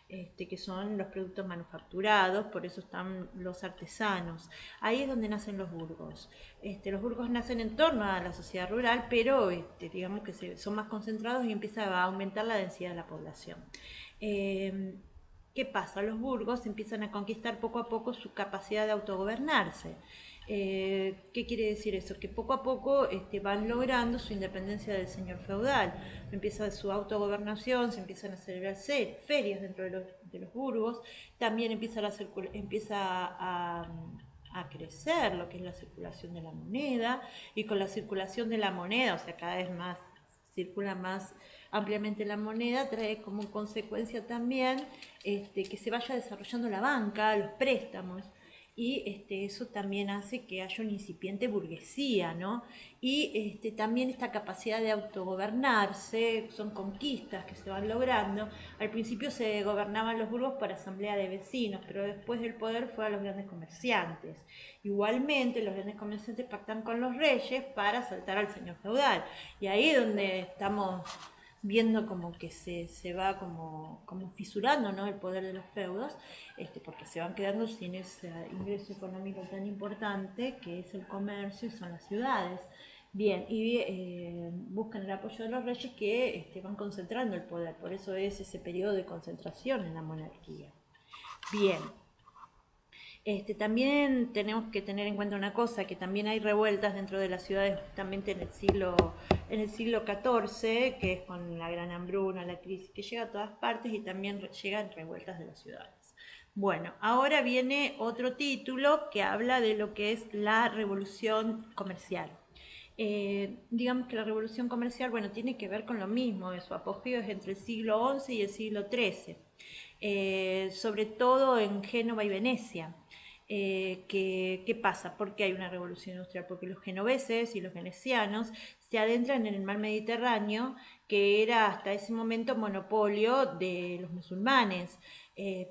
Que son los productos manufacturados, por eso están los artesanos. Ahí es donde nacen los burgos. Los burgos nacen en torno a la sociedad rural, pero digamos que son más concentrados y empieza a aumentar la densidad de la población. ¿Qué pasa? Los burgos empiezan a conquistar poco a poco su capacidad de autogobernarse. ¿Qué quiere decir eso? Que poco a poco van logrando su independencia del señor feudal. Empieza su autogobernación, se empiezan a celebrar ferias dentro de los burgos, también empieza a crecer lo que es la circulación de la moneda, y con la circulación de la moneda, o sea, cada vez más circula más ampliamente la moneda, trae como consecuencia también que se vaya desarrollando la banca, los préstamos, y eso también hace que haya una incipiente burguesía, ¿no? Y también esta capacidad de autogobernarse, son conquistas que se van logrando. Al principio se gobernaban los burgos por asamblea de vecinos, pero después el poder fue a los grandes comerciantes. Igualmente los grandes comerciantes pactan con los reyes para asaltar al señor feudal, y ahí es donde estamos viendo como que se va como fisurando, ¿no? El poder de los feudos, porque se van quedando sin ese ingreso económico tan importante que es el comercio y son las ciudades. Bien, y buscan el apoyo de los reyes que van concentrando el poder, por eso es ese periodo de concentración en la monarquía. Bien. También tenemos que tener en cuenta una cosa, que también hay revueltas dentro de las ciudades justamente en el siglo XIV, que es con la gran hambruna, la crisis que llega a todas partes, y también llegan revueltas de las ciudades. Bueno, ahora viene otro título que habla de lo que es la revolución comercial. Digamos que la revolución comercial, bueno, tiene que ver con lo mismo, su apogeo es entre el siglo XI y el siglo XIII, sobre todo en Génova y Venecia. ¿Qué pasa? ¿Por qué hay una revolución industrial? Porque los genoveses y los venecianos se adentran en el mar Mediterráneo, que era hasta ese momento monopolio de los musulmanes.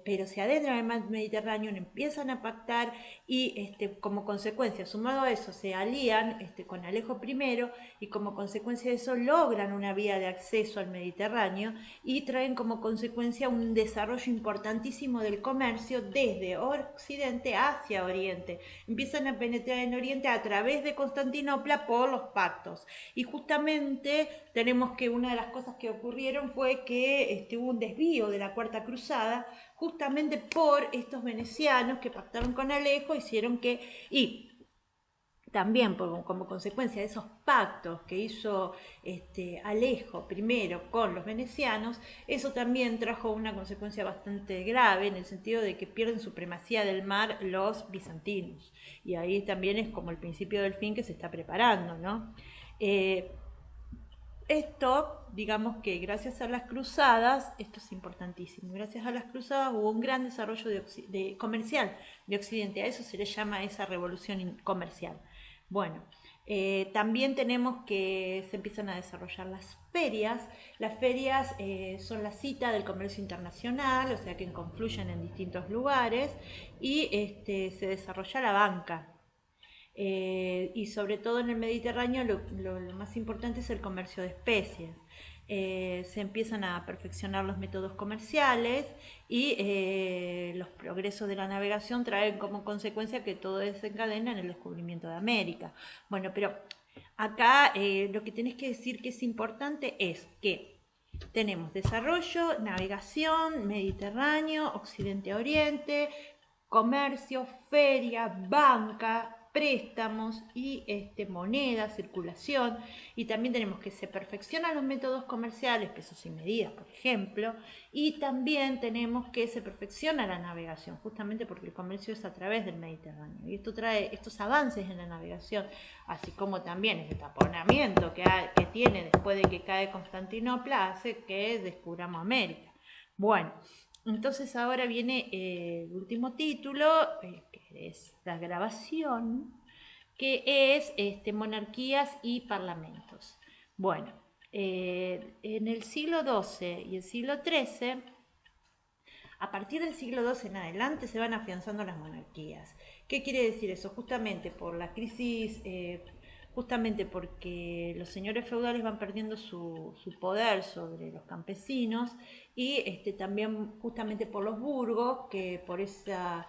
Pero se adentran en el mar Mediterráneo, empiezan a pactar y como consecuencia, sumado a eso, se alían con Alejo I, y como consecuencia de eso logran una vía de acceso al Mediterráneo y traen como consecuencia un desarrollo importantísimo del comercio desde Occidente hacia Oriente. Empiezan a penetrar en Oriente a través de Constantinopla por los pactos. Y justamente tenemos que una de las cosas que ocurrieron fue que hubo un desvío de la Cuarta Cruzada, justamente por estos venecianos que pactaron con Alejo, hicieron que... Y también como consecuencia de esos pactos que hizo Alejo primero con los venecianos, eso también trajo una consecuencia bastante grave en el sentido de que pierden supremacía del mar los bizantinos. Y ahí también es como el principio del fin que se está preparando, ¿no? Esto, digamos que gracias a las cruzadas, esto es importantísimo, gracias a las cruzadas hubo un gran desarrollo comercial de Occidente, a eso se le llama esa revolución comercial. Bueno, también tenemos que se empiezan a desarrollar las ferias son la cita del comercio internacional, o sea que confluyen en distintos lugares y se desarrolla la banca. Y sobre todo en el Mediterráneo lo más importante es el comercio de especies. Se empiezan a perfeccionar los métodos comerciales y los progresos de la navegación traen como consecuencia que todo desencadena en el descubrimiento de América. Bueno, pero acá lo que tenés que decir que es importante es que tenemos desarrollo, navegación, Mediterráneo, Occidente-Oriente, comercio, feria, banca, préstamos y moneda, circulación. Y también tenemos que se perfeccionan los métodos comerciales, pesos y medidas, por ejemplo. Y también tenemos que se perfecciona la navegación, justamente porque el comercio es a través del Mediterráneo. Y esto trae estos avances en la navegación, así como también el taponamiento que tiene después de que cae Constantinopla, hace que descubramos América. Bueno, entonces ahora viene el último título, que es la grabación, que es monarquías y parlamentos. Bueno, en el siglo XII y el siglo XIII, a partir del siglo XII en adelante se van afianzando las monarquías. ¿Qué quiere decir eso? Justamente por la crisis, justamente porque los señores feudales van perdiendo su poder sobre los campesinos y también justamente por los burgos, que por esa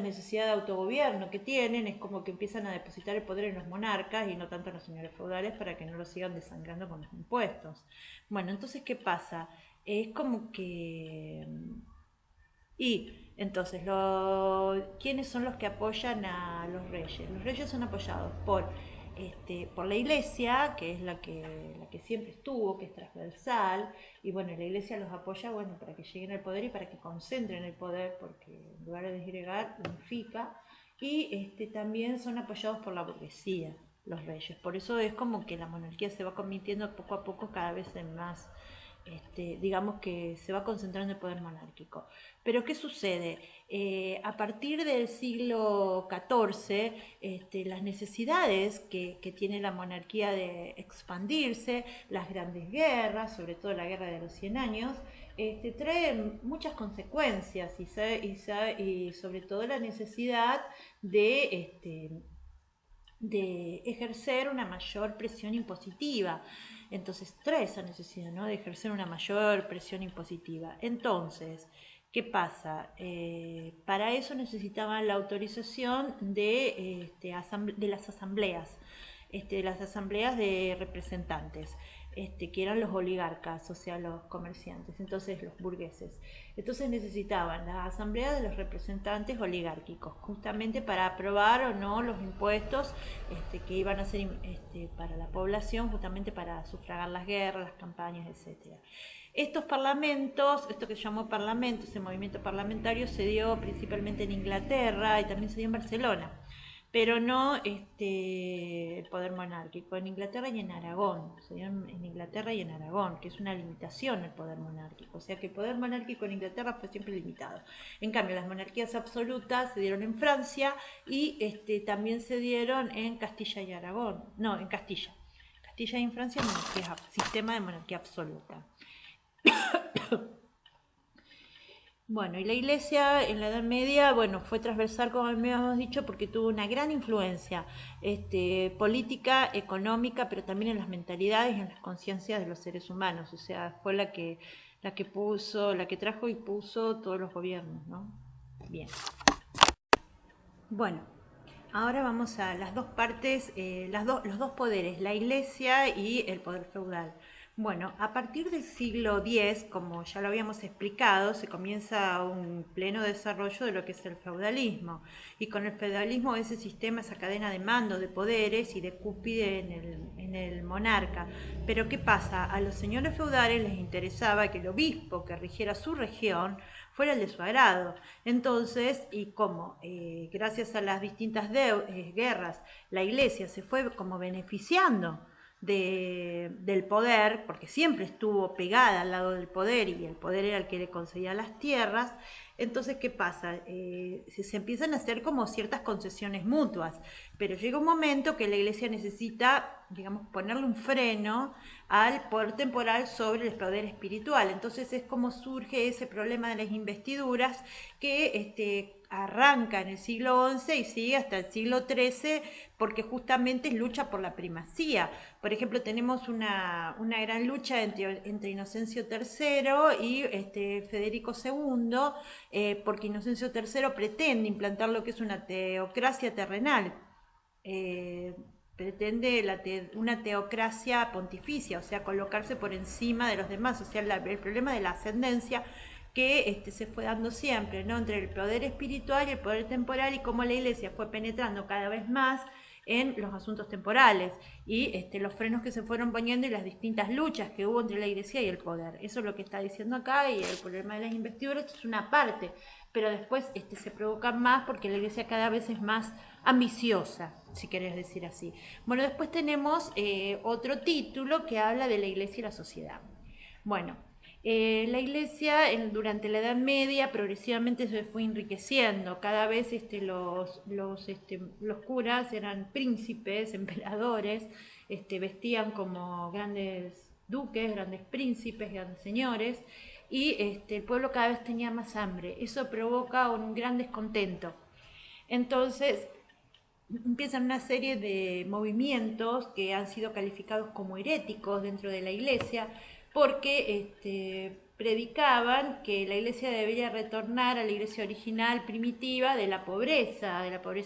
necesidad de autogobierno que tienen, es como que empiezan a depositar el poder en los monarcas y no tanto en los señores feudales para que no los sigan desangrando con los impuestos. Bueno, entonces, ¿qué pasa? Es como que... Y entonces, ¿quiénes son los que apoyan a los reyes? Los reyes son apoyados por la iglesia, que es la que siempre estuvo, que es transversal, y bueno, la iglesia los apoya, bueno, para que lleguen al poder y para que concentren el poder, porque en lugar de desgregar, unifica, y también son apoyados por la burguesía, los reyes. Por eso es como que la monarquía se va convirtiendo poco a poco cada vez en más, digamos que se va concentrando el poder monárquico. Pero ¿qué sucede? A partir del siglo XIV, las necesidades que tiene la monarquía de expandirse, las grandes guerras, sobre todo la guerra de los 100 años, traen muchas consecuencias y sobre todo la necesidad de ejercer una mayor presión impositiva. Entonces trae esa necesidad, ¿no?, de ejercer una mayor presión impositiva. Entonces, ¿qué pasa? Para eso necesitaban la autorización de las asambleas de representantes, que eran los oligarcas, o sea, los comerciantes, entonces los burgueses. Entonces necesitaban la asamblea de los representantes oligárquicos, justamente para aprobar o no los impuestos que iban a ser para la población, justamente para sufragar las guerras, las campañas, etc. Estos parlamentos, esto que se llamó parlamento, ese movimiento parlamentario, se dio principalmente en Inglaterra y también se dio en Barcelona, pero no el poder monárquico. En Inglaterra y en Aragón, se dio en Inglaterra y en Aragón, que es una limitación el poder monárquico, o sea que el poder monárquico en Inglaterra fue siempre limitado. En cambio, las monarquías absolutas se dieron en Francia y también se dieron en Castilla y Aragón, no, en Castilla. Castilla y en Francia, sistema de monarquía absoluta. Bueno, y la iglesia en la Edad Media, bueno, fue transversal, como habíamos dicho, porque tuvo una gran influencia política, económica, pero también en las mentalidades y en las conciencias de los seres humanos. O sea, fue la que trajo y puso todos los gobiernos, ¿no? Bien. Bueno, ahora vamos a las dos partes, los dos poderes, la iglesia y el poder feudal. Bueno, a partir del siglo X, como ya lo habíamos explicado, se comienza un pleno desarrollo de lo que es el feudalismo. Y con el feudalismo ese sistema, esa cadena de mando, de poderes y de cúspide en el monarca. Pero ¿qué pasa? A los señores feudales les interesaba que el obispo que rigiera su región fuera el de su agrado. Entonces, y como gracias a las distintas guerras, la iglesia se fue como beneficiando del poder, porque siempre estuvo pegada al lado del poder y el poder era el que le concedía las tierras. Entonces, ¿qué pasa? Se empiezan a hacer como ciertas concesiones mutuas, pero llega un momento que la iglesia necesita, digamos, ponerle un freno al poder temporal sobre el poder espiritual. Entonces es como surge ese problema de las investiduras que arranca en el siglo XI y sigue hasta el siglo XIII, porque justamente es lucha por la primacía. Por ejemplo, tenemos una gran lucha entre Inocencio III y Federico II, porque Inocencio III pretende implantar lo que es una teocracia terrenal. Pretende una teocracia pontificia, o sea, colocarse por encima de los demás, o sea, el problema de la ascendencia que se fue dando siempre, ¿no? Entre el poder espiritual y el poder temporal, y cómo la iglesia fue penetrando cada vez más en los asuntos temporales y los frenos que se fueron poniendo y las distintas luchas que hubo entre la iglesia y el poder. Eso es lo que está diciendo acá, y el problema de las investiduras es una parte, pero después se provoca más porque la iglesia cada vez es más ambiciosa, si querés decir así. Bueno, después tenemos otro título que habla de la iglesia y la sociedad. Bueno, la iglesia durante la Edad Media progresivamente se fue enriqueciendo. Cada vez los curas eran príncipes, emperadores, vestían como grandes duques, grandes príncipes, grandes señores, y el pueblo cada vez tenía más hambre. Eso provoca un gran descontento. Entonces empiezan una serie de movimientos que han sido calificados como heréticos dentro de la iglesia, porque predicaban que la iglesia debería retornar a la iglesia original primitiva de la pobreza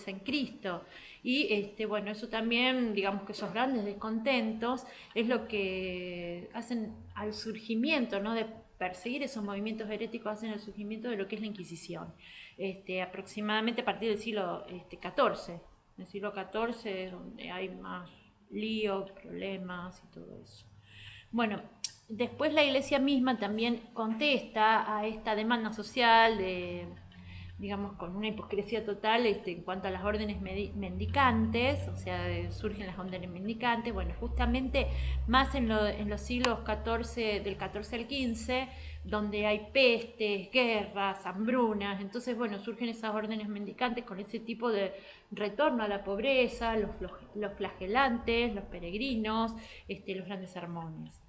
en Cristo. Y bueno, eso también, digamos que esos grandes descontentos es lo que hacen al surgimiento, ¿no?, de perseguir esos movimientos heréticos, hacen el surgimiento de lo que es la Inquisición, aproximadamente a partir del siglo XIV. En el siglo XIV es donde hay más líos, problemas y todo eso. Bueno, después la iglesia misma también contesta a esta demanda social de, digamos, con una hipocresía total en cuanto a las órdenes mendicantes, o sea, surgen las órdenes mendicantes, bueno, justamente más en los siglos XIV, del XIV al XV, donde hay pestes, guerras, hambrunas. Entonces, bueno, surgen esas órdenes mendicantes con ese tipo de retorno a la pobreza, los flagelantes, los peregrinos, los grandes sermones.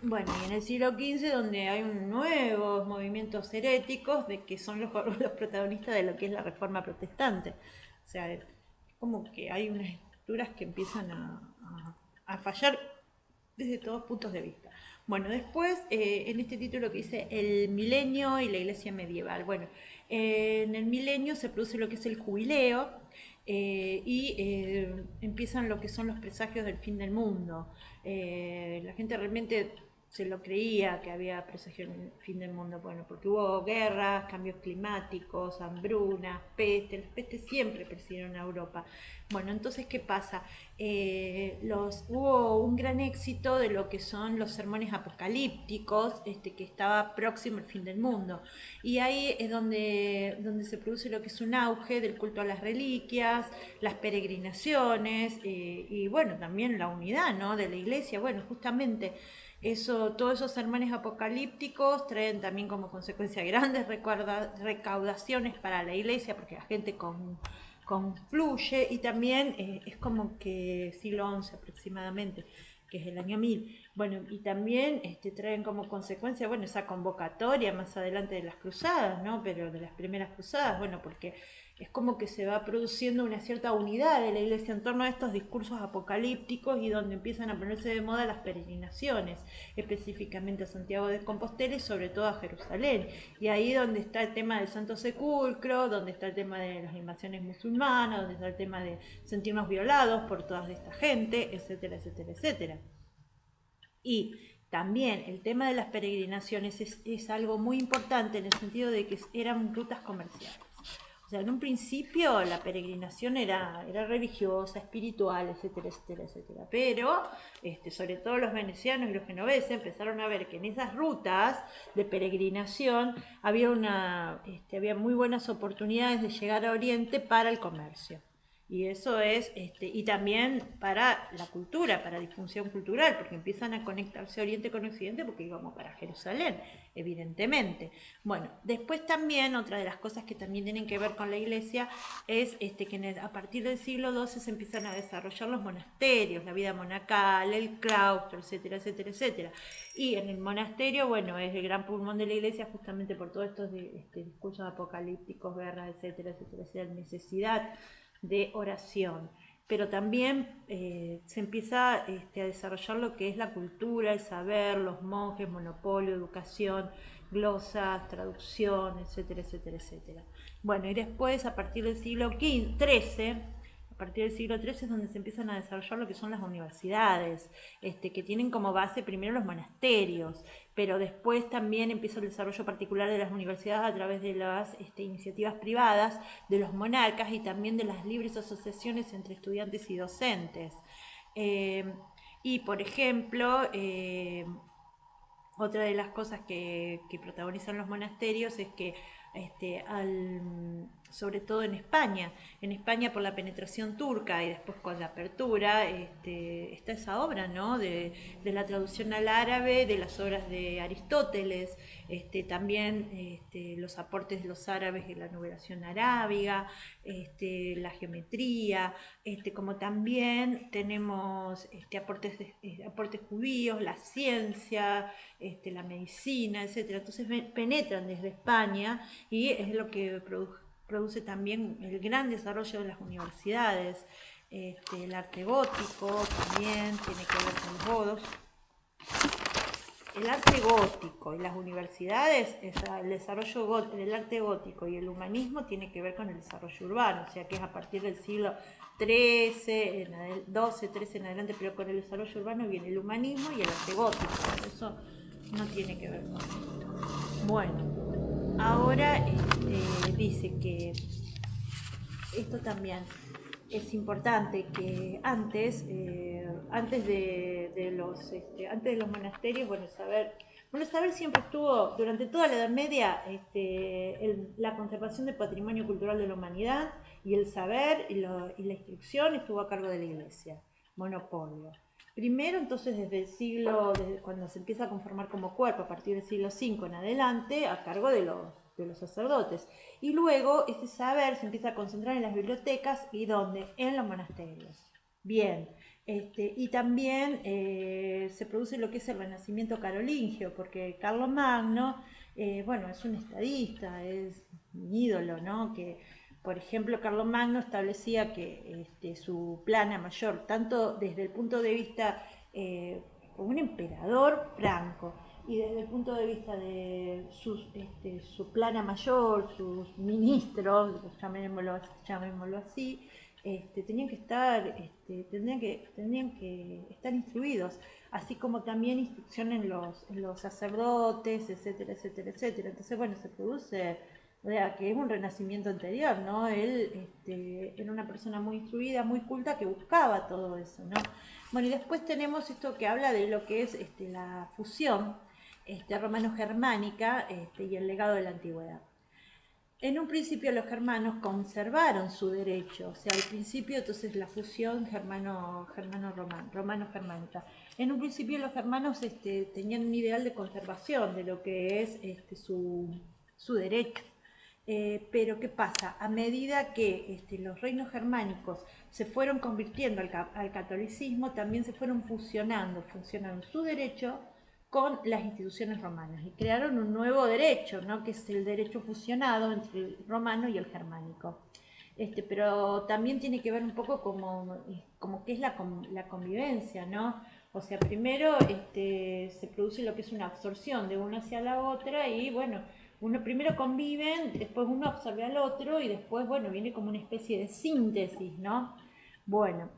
Bueno, y en el siglo XV, donde hay nuevos movimientos heréticos de que son los protagonistas de lo que es la reforma protestante. O sea, es como que hay unas estructuras que empiezan a fallar desde todos puntos de vista. Bueno, después en este título que dice el milenio y la iglesia medieval. Bueno, en el milenio se produce lo que es el jubileo, y empiezan lo que son los presagios del fin del mundo. La gente realmente se lo creía que había presagio en el fin del mundo, bueno, porque hubo guerras, cambios climáticos, hambrunas, pestes. Las pestes siempre persiguieron a Europa. Bueno, entonces, ¿qué pasa? Hubo un gran éxito de lo que son los sermones apocalípticos, que estaba próximo al fin del mundo. Y ahí es donde se produce lo que es un auge del culto a las reliquias, las peregrinaciones, y bueno, también la unidad, ¿no?, de la iglesia. Bueno, justamente todos esos sermones apocalípticos traen también como consecuencia grandes recaudaciones para la iglesia, porque la gente confluye, y también es como que siglo XI aproximadamente, que es el año 1000. Bueno, y también traen como consecuencia, bueno, esa convocatoria más adelante de las cruzadas, ¿no? Pero de las primeras cruzadas, bueno, porque es como que se va produciendo una cierta unidad de la iglesia en torno a estos discursos apocalípticos, y donde empiezan a ponerse de moda las peregrinaciones, específicamente a Santiago de Compostela y sobre todo a Jerusalén. Y ahí donde está el tema del Santo Sepulcro, donde está el tema de las invasiones musulmanas, donde está el tema de sentirnos violados por toda esta gente, etcétera, etcétera, etcétera. Y también el tema de las peregrinaciones es algo muy importante en el sentido de que eran rutas comerciales. O sea, en un principio la peregrinación era religiosa, espiritual, etcétera, etcétera, etcétera. Pero, sobre todo los venecianos y los genoveses empezaron a ver que en esas rutas de peregrinación había muy buenas oportunidades de llegar a Oriente para el comercio. Y eso y también para la cultura, para difusión cultural, porque empiezan a conectarse Oriente con Occidente porque íbamos para Jerusalén, evidentemente. Bueno, después también otra de las cosas que también tienen que ver con la iglesia es que a partir del siglo XII se empiezan a desarrollar los monasterios, la vida monacal, el claustro, etcétera, etcétera, etcétera. Y en el monasterio, bueno, es el gran pulmón de la iglesia justamente por todos estos discursos apocalípticos, guerras, etcétera, etcétera, etcétera, necesidad de oración, pero también se empieza a desarrollar lo que es la cultura, el saber, los monjes, monopolio, educación, glosas, traducción, etcétera, etcétera, etcétera. Bueno, y después, a partir del siglo XIII, a partir del siglo XIII es donde se empiezan a desarrollar lo que son las universidades, que tienen como base primero los monasterios, pero después también empieza el desarrollo particular de las universidades a través de las iniciativas privadas, de los monarcas y también de las libres asociaciones entre estudiantes y docentes. Y por ejemplo, otra de las cosas que protagonizan los monasterios es que sobre todo en España por la penetración turca y después con la apertura, está esa obra, ¿no? de la traducción al árabe de las obras de Aristóteles, también los aportes de los árabes en la numeración arábiga, la geometría, como también tenemos aportes judíos, la ciencia, la medicina, etcétera. Entonces penetran desde España y es lo que produce también el gran desarrollo de las universidades. El arte gótico también tiene que ver con los godos. El arte gótico y las universidades, el desarrollo del arte gótico y el humanismo tiene que ver con el desarrollo urbano, o sea que es a partir del siglo XIII, 12, 13 en adelante, pero con el desarrollo urbano viene el humanismo y el arte gótico, eso no tiene que ver con esto. Bueno, ahora dice que esto también es importante que antes de los monasterios, bueno, saber siempre estuvo, durante toda la Edad Media, la conservación del patrimonio cultural de la humanidad y el saber y la instrucción estuvo a cargo de la Iglesia, monopolio. Primero, entonces, desde cuando se empieza a conformar como cuerpo, a partir del siglo V en adelante, a cargo de los sacerdotes. Y luego ese saber se empieza a concentrar en las bibliotecas y ¿dónde? En los monasterios. Bien, y también se produce lo que es el Renacimiento carolingio, porque Carlomagno, bueno, es un estadista, es un ídolo, ¿no? Que, por ejemplo, Carlomagno establecía que su plana mayor, tanto desde el punto de vista como un emperador franco, y desde el punto de vista de su plana mayor, sus ministros, llamémoslo así, tenían que estar instruidos, así como también instrucción en los sacerdotes, etcétera, etcétera, etcétera. Entonces, bueno, se produce, o sea, que es un renacimiento anterior, ¿no? Él era una persona muy instruida, muy culta, que buscaba todo eso, ¿no? Bueno, y después tenemos esto que habla de lo que es la fusión romano-germánica y el legado de la antigüedad. En un principio los germanos conservaron su derecho, o sea, al principio entonces la fusión romano-germánica. En un principio los germanos tenían un ideal de conservación de lo que es su derecho. Pero ¿qué pasa? A medida que los reinos germánicos se fueron convirtiendo al catolicismo, también se fueron fusionando su derecho con las instituciones romanas y crearon un nuevo derecho, ¿no? Que es el derecho fusionado entre el romano y el germánico. Pero también tiene que ver un poco como que es la convivencia, ¿no? O sea, primero se produce lo que es una absorción de una hacia la otra y bueno, uno primero conviven, después uno absorbe al otro y después, bueno, viene como una especie de síntesis, ¿no? Bueno,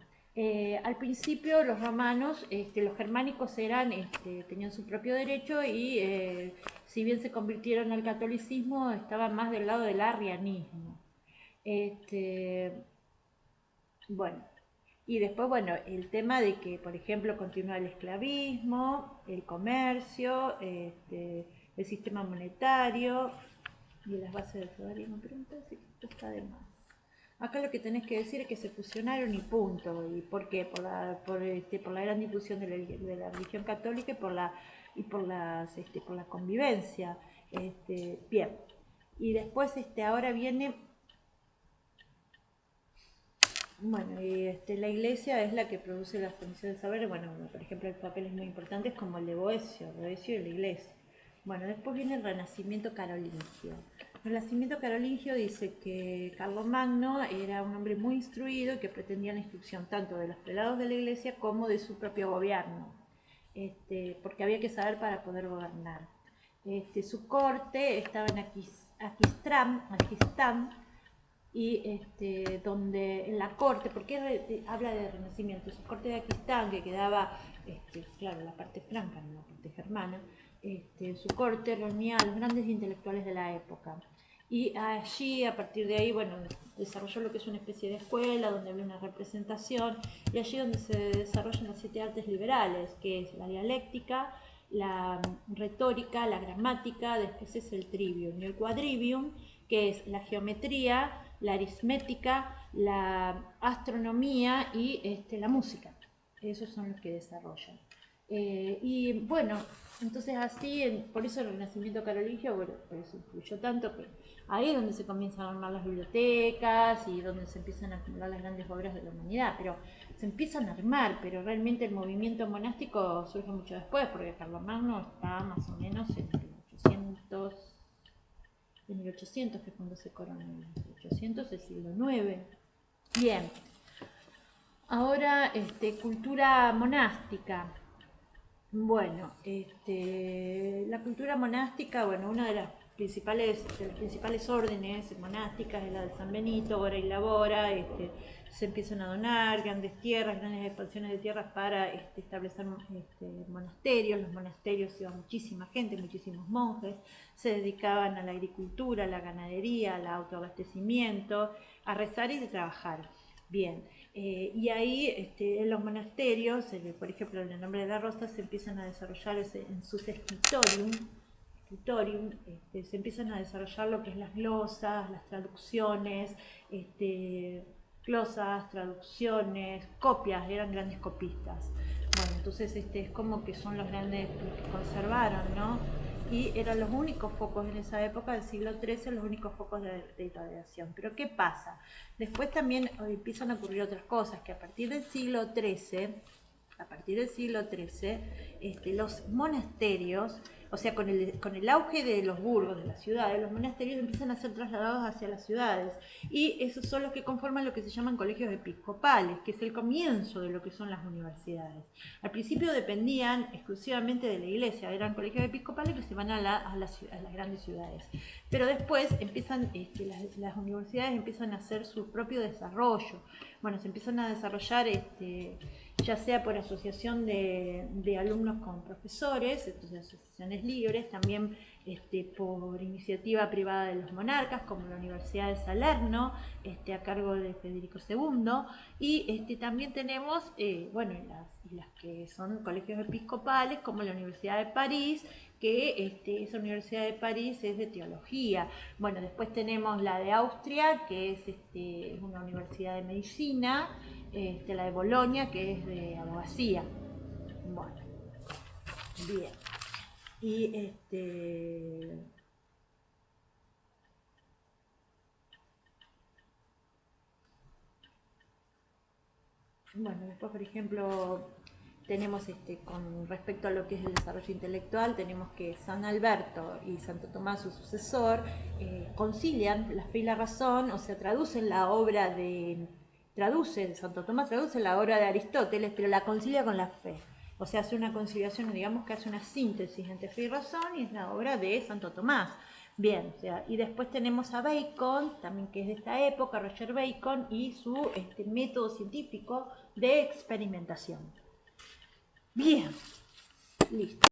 Al principio los romanos, los germánicos tenían su propio derecho y si bien se convirtieron al catolicismo, estaban más del lado del arrianismo. Este, bueno, y después, bueno, el tema de que, por ejemplo, continúa el esclavismo, el comercio, el sistema monetario y las bases del feudalismo. Pero entonces esto está de más. Acá lo que tenés que decir es que se fusionaron y punto. ¿Y por qué? Por la gran difusión de la religión católica por la convivencia. Bien. Y después ahora viene. Bueno, y la iglesia es la que produce las condiciones de saber. Bueno, por ejemplo, el papel es muy importante, es como el de Boecio y la iglesia. Bueno, después viene el Renacimiento carolingio. El Renacimiento carolingio dice que Carlomagno era un hombre muy instruido y que pretendía la instrucción tanto de los prelados de la iglesia como de su propio gobierno, porque había que saber para poder gobernar. Su corte estaba en Aquistán, y donde en la corte, porque habla de Renacimiento, su corte de Aquistán, que quedaba, claro, la parte franca, no la parte germana, su corte reunía a los grandes intelectuales de la época. Y allí, a partir de ahí, bueno, desarrolló lo que es una especie de escuela, donde había una representación, y allí donde se desarrollan las 7 artes liberales, que es la dialéctica, la retórica, la gramática, después es el trivium y el quadrivium, que es la geometría, la aritmética, la astronomía y la música. Esos son los que desarrollan. Y bueno, entonces así, por eso el Renacimiento carolingio, bueno, por eso influyó tanto, que ahí es donde se comienzan a armar las bibliotecas y donde se empiezan a acumular las grandes obras de la humanidad, pero se empiezan a armar, pero realmente el movimiento monástico surge mucho después, porque Carlomagno está más o menos en 1800, que es cuando se corona, en 1800, el siglo IX. Bien, ahora cultura monástica. Bueno, la cultura monástica, bueno, una de las principales órdenes monásticas es la de San Benito, Ora y Labora. Se empiezan a donar grandes tierras, grandes expansiones de tierras para establecer monasterios. Los monasterios iban muchísima gente, muchísimos monjes, se dedicaban a la agricultura, a la ganadería, al autoabastecimiento, a rezar y a trabajar. Bien, y ahí en los monasterios, por ejemplo en el Nombre de la Rosa, se empiezan a desarrollar en sus scriptorium, se empiezan a desarrollar lo que es las glosas, las traducciones, glosas, traducciones, copias, eran grandes copistas. Bueno, entonces es como que son los grandes los que conservaron, ¿no? Y eran los únicos focos en esa época del siglo XIII, los únicos focos de irradiación. Pero ¿qué pasa? Después también empiezan a ocurrir otras cosas, que a partir del siglo XIII, los monasterios, o sea, con el auge de los burgos, de las ciudades, los monasterios empiezan a ser trasladados hacia las ciudades, y esos son los que conforman lo que se llaman colegios episcopales, que es el comienzo de lo que son las universidades. Al principio dependían exclusivamente de la iglesia, eran colegios episcopales que se van a las grandes ciudades, pero después empiezan, las universidades empiezan a hacer su propio desarrollo. Bueno, se empiezan a desarrollar ya sea por asociación de alumnos con profesores, entonces asociaciones libres, también por iniciativa privada de los monarcas, como la Universidad de Salerno, a cargo de Federico II, y también tenemos, bueno, las que son colegios episcopales, como la Universidad de París, que esa Universidad de París es de teología. Bueno, después tenemos la de Austria, que es una universidad de medicina, la de Bolonia, que es de abogacía. Bueno, bien. Y bueno, después, por ejemplo, tenemos con respecto a lo que es el desarrollo intelectual, tenemos que San Alberto y Santo Tomás, su sucesor, concilian la fe y la razón, o sea, Santo Tomás traduce la obra de Aristóteles, pero la concilia con la fe. O sea, hace una conciliación, digamos que hace una síntesis entre fe y razón, y es la obra de Santo Tomás. Bien, o sea, y después tenemos a Bacon, también que es de esta época, Roger Bacon, y su método científico de experimentación. Bien, listo.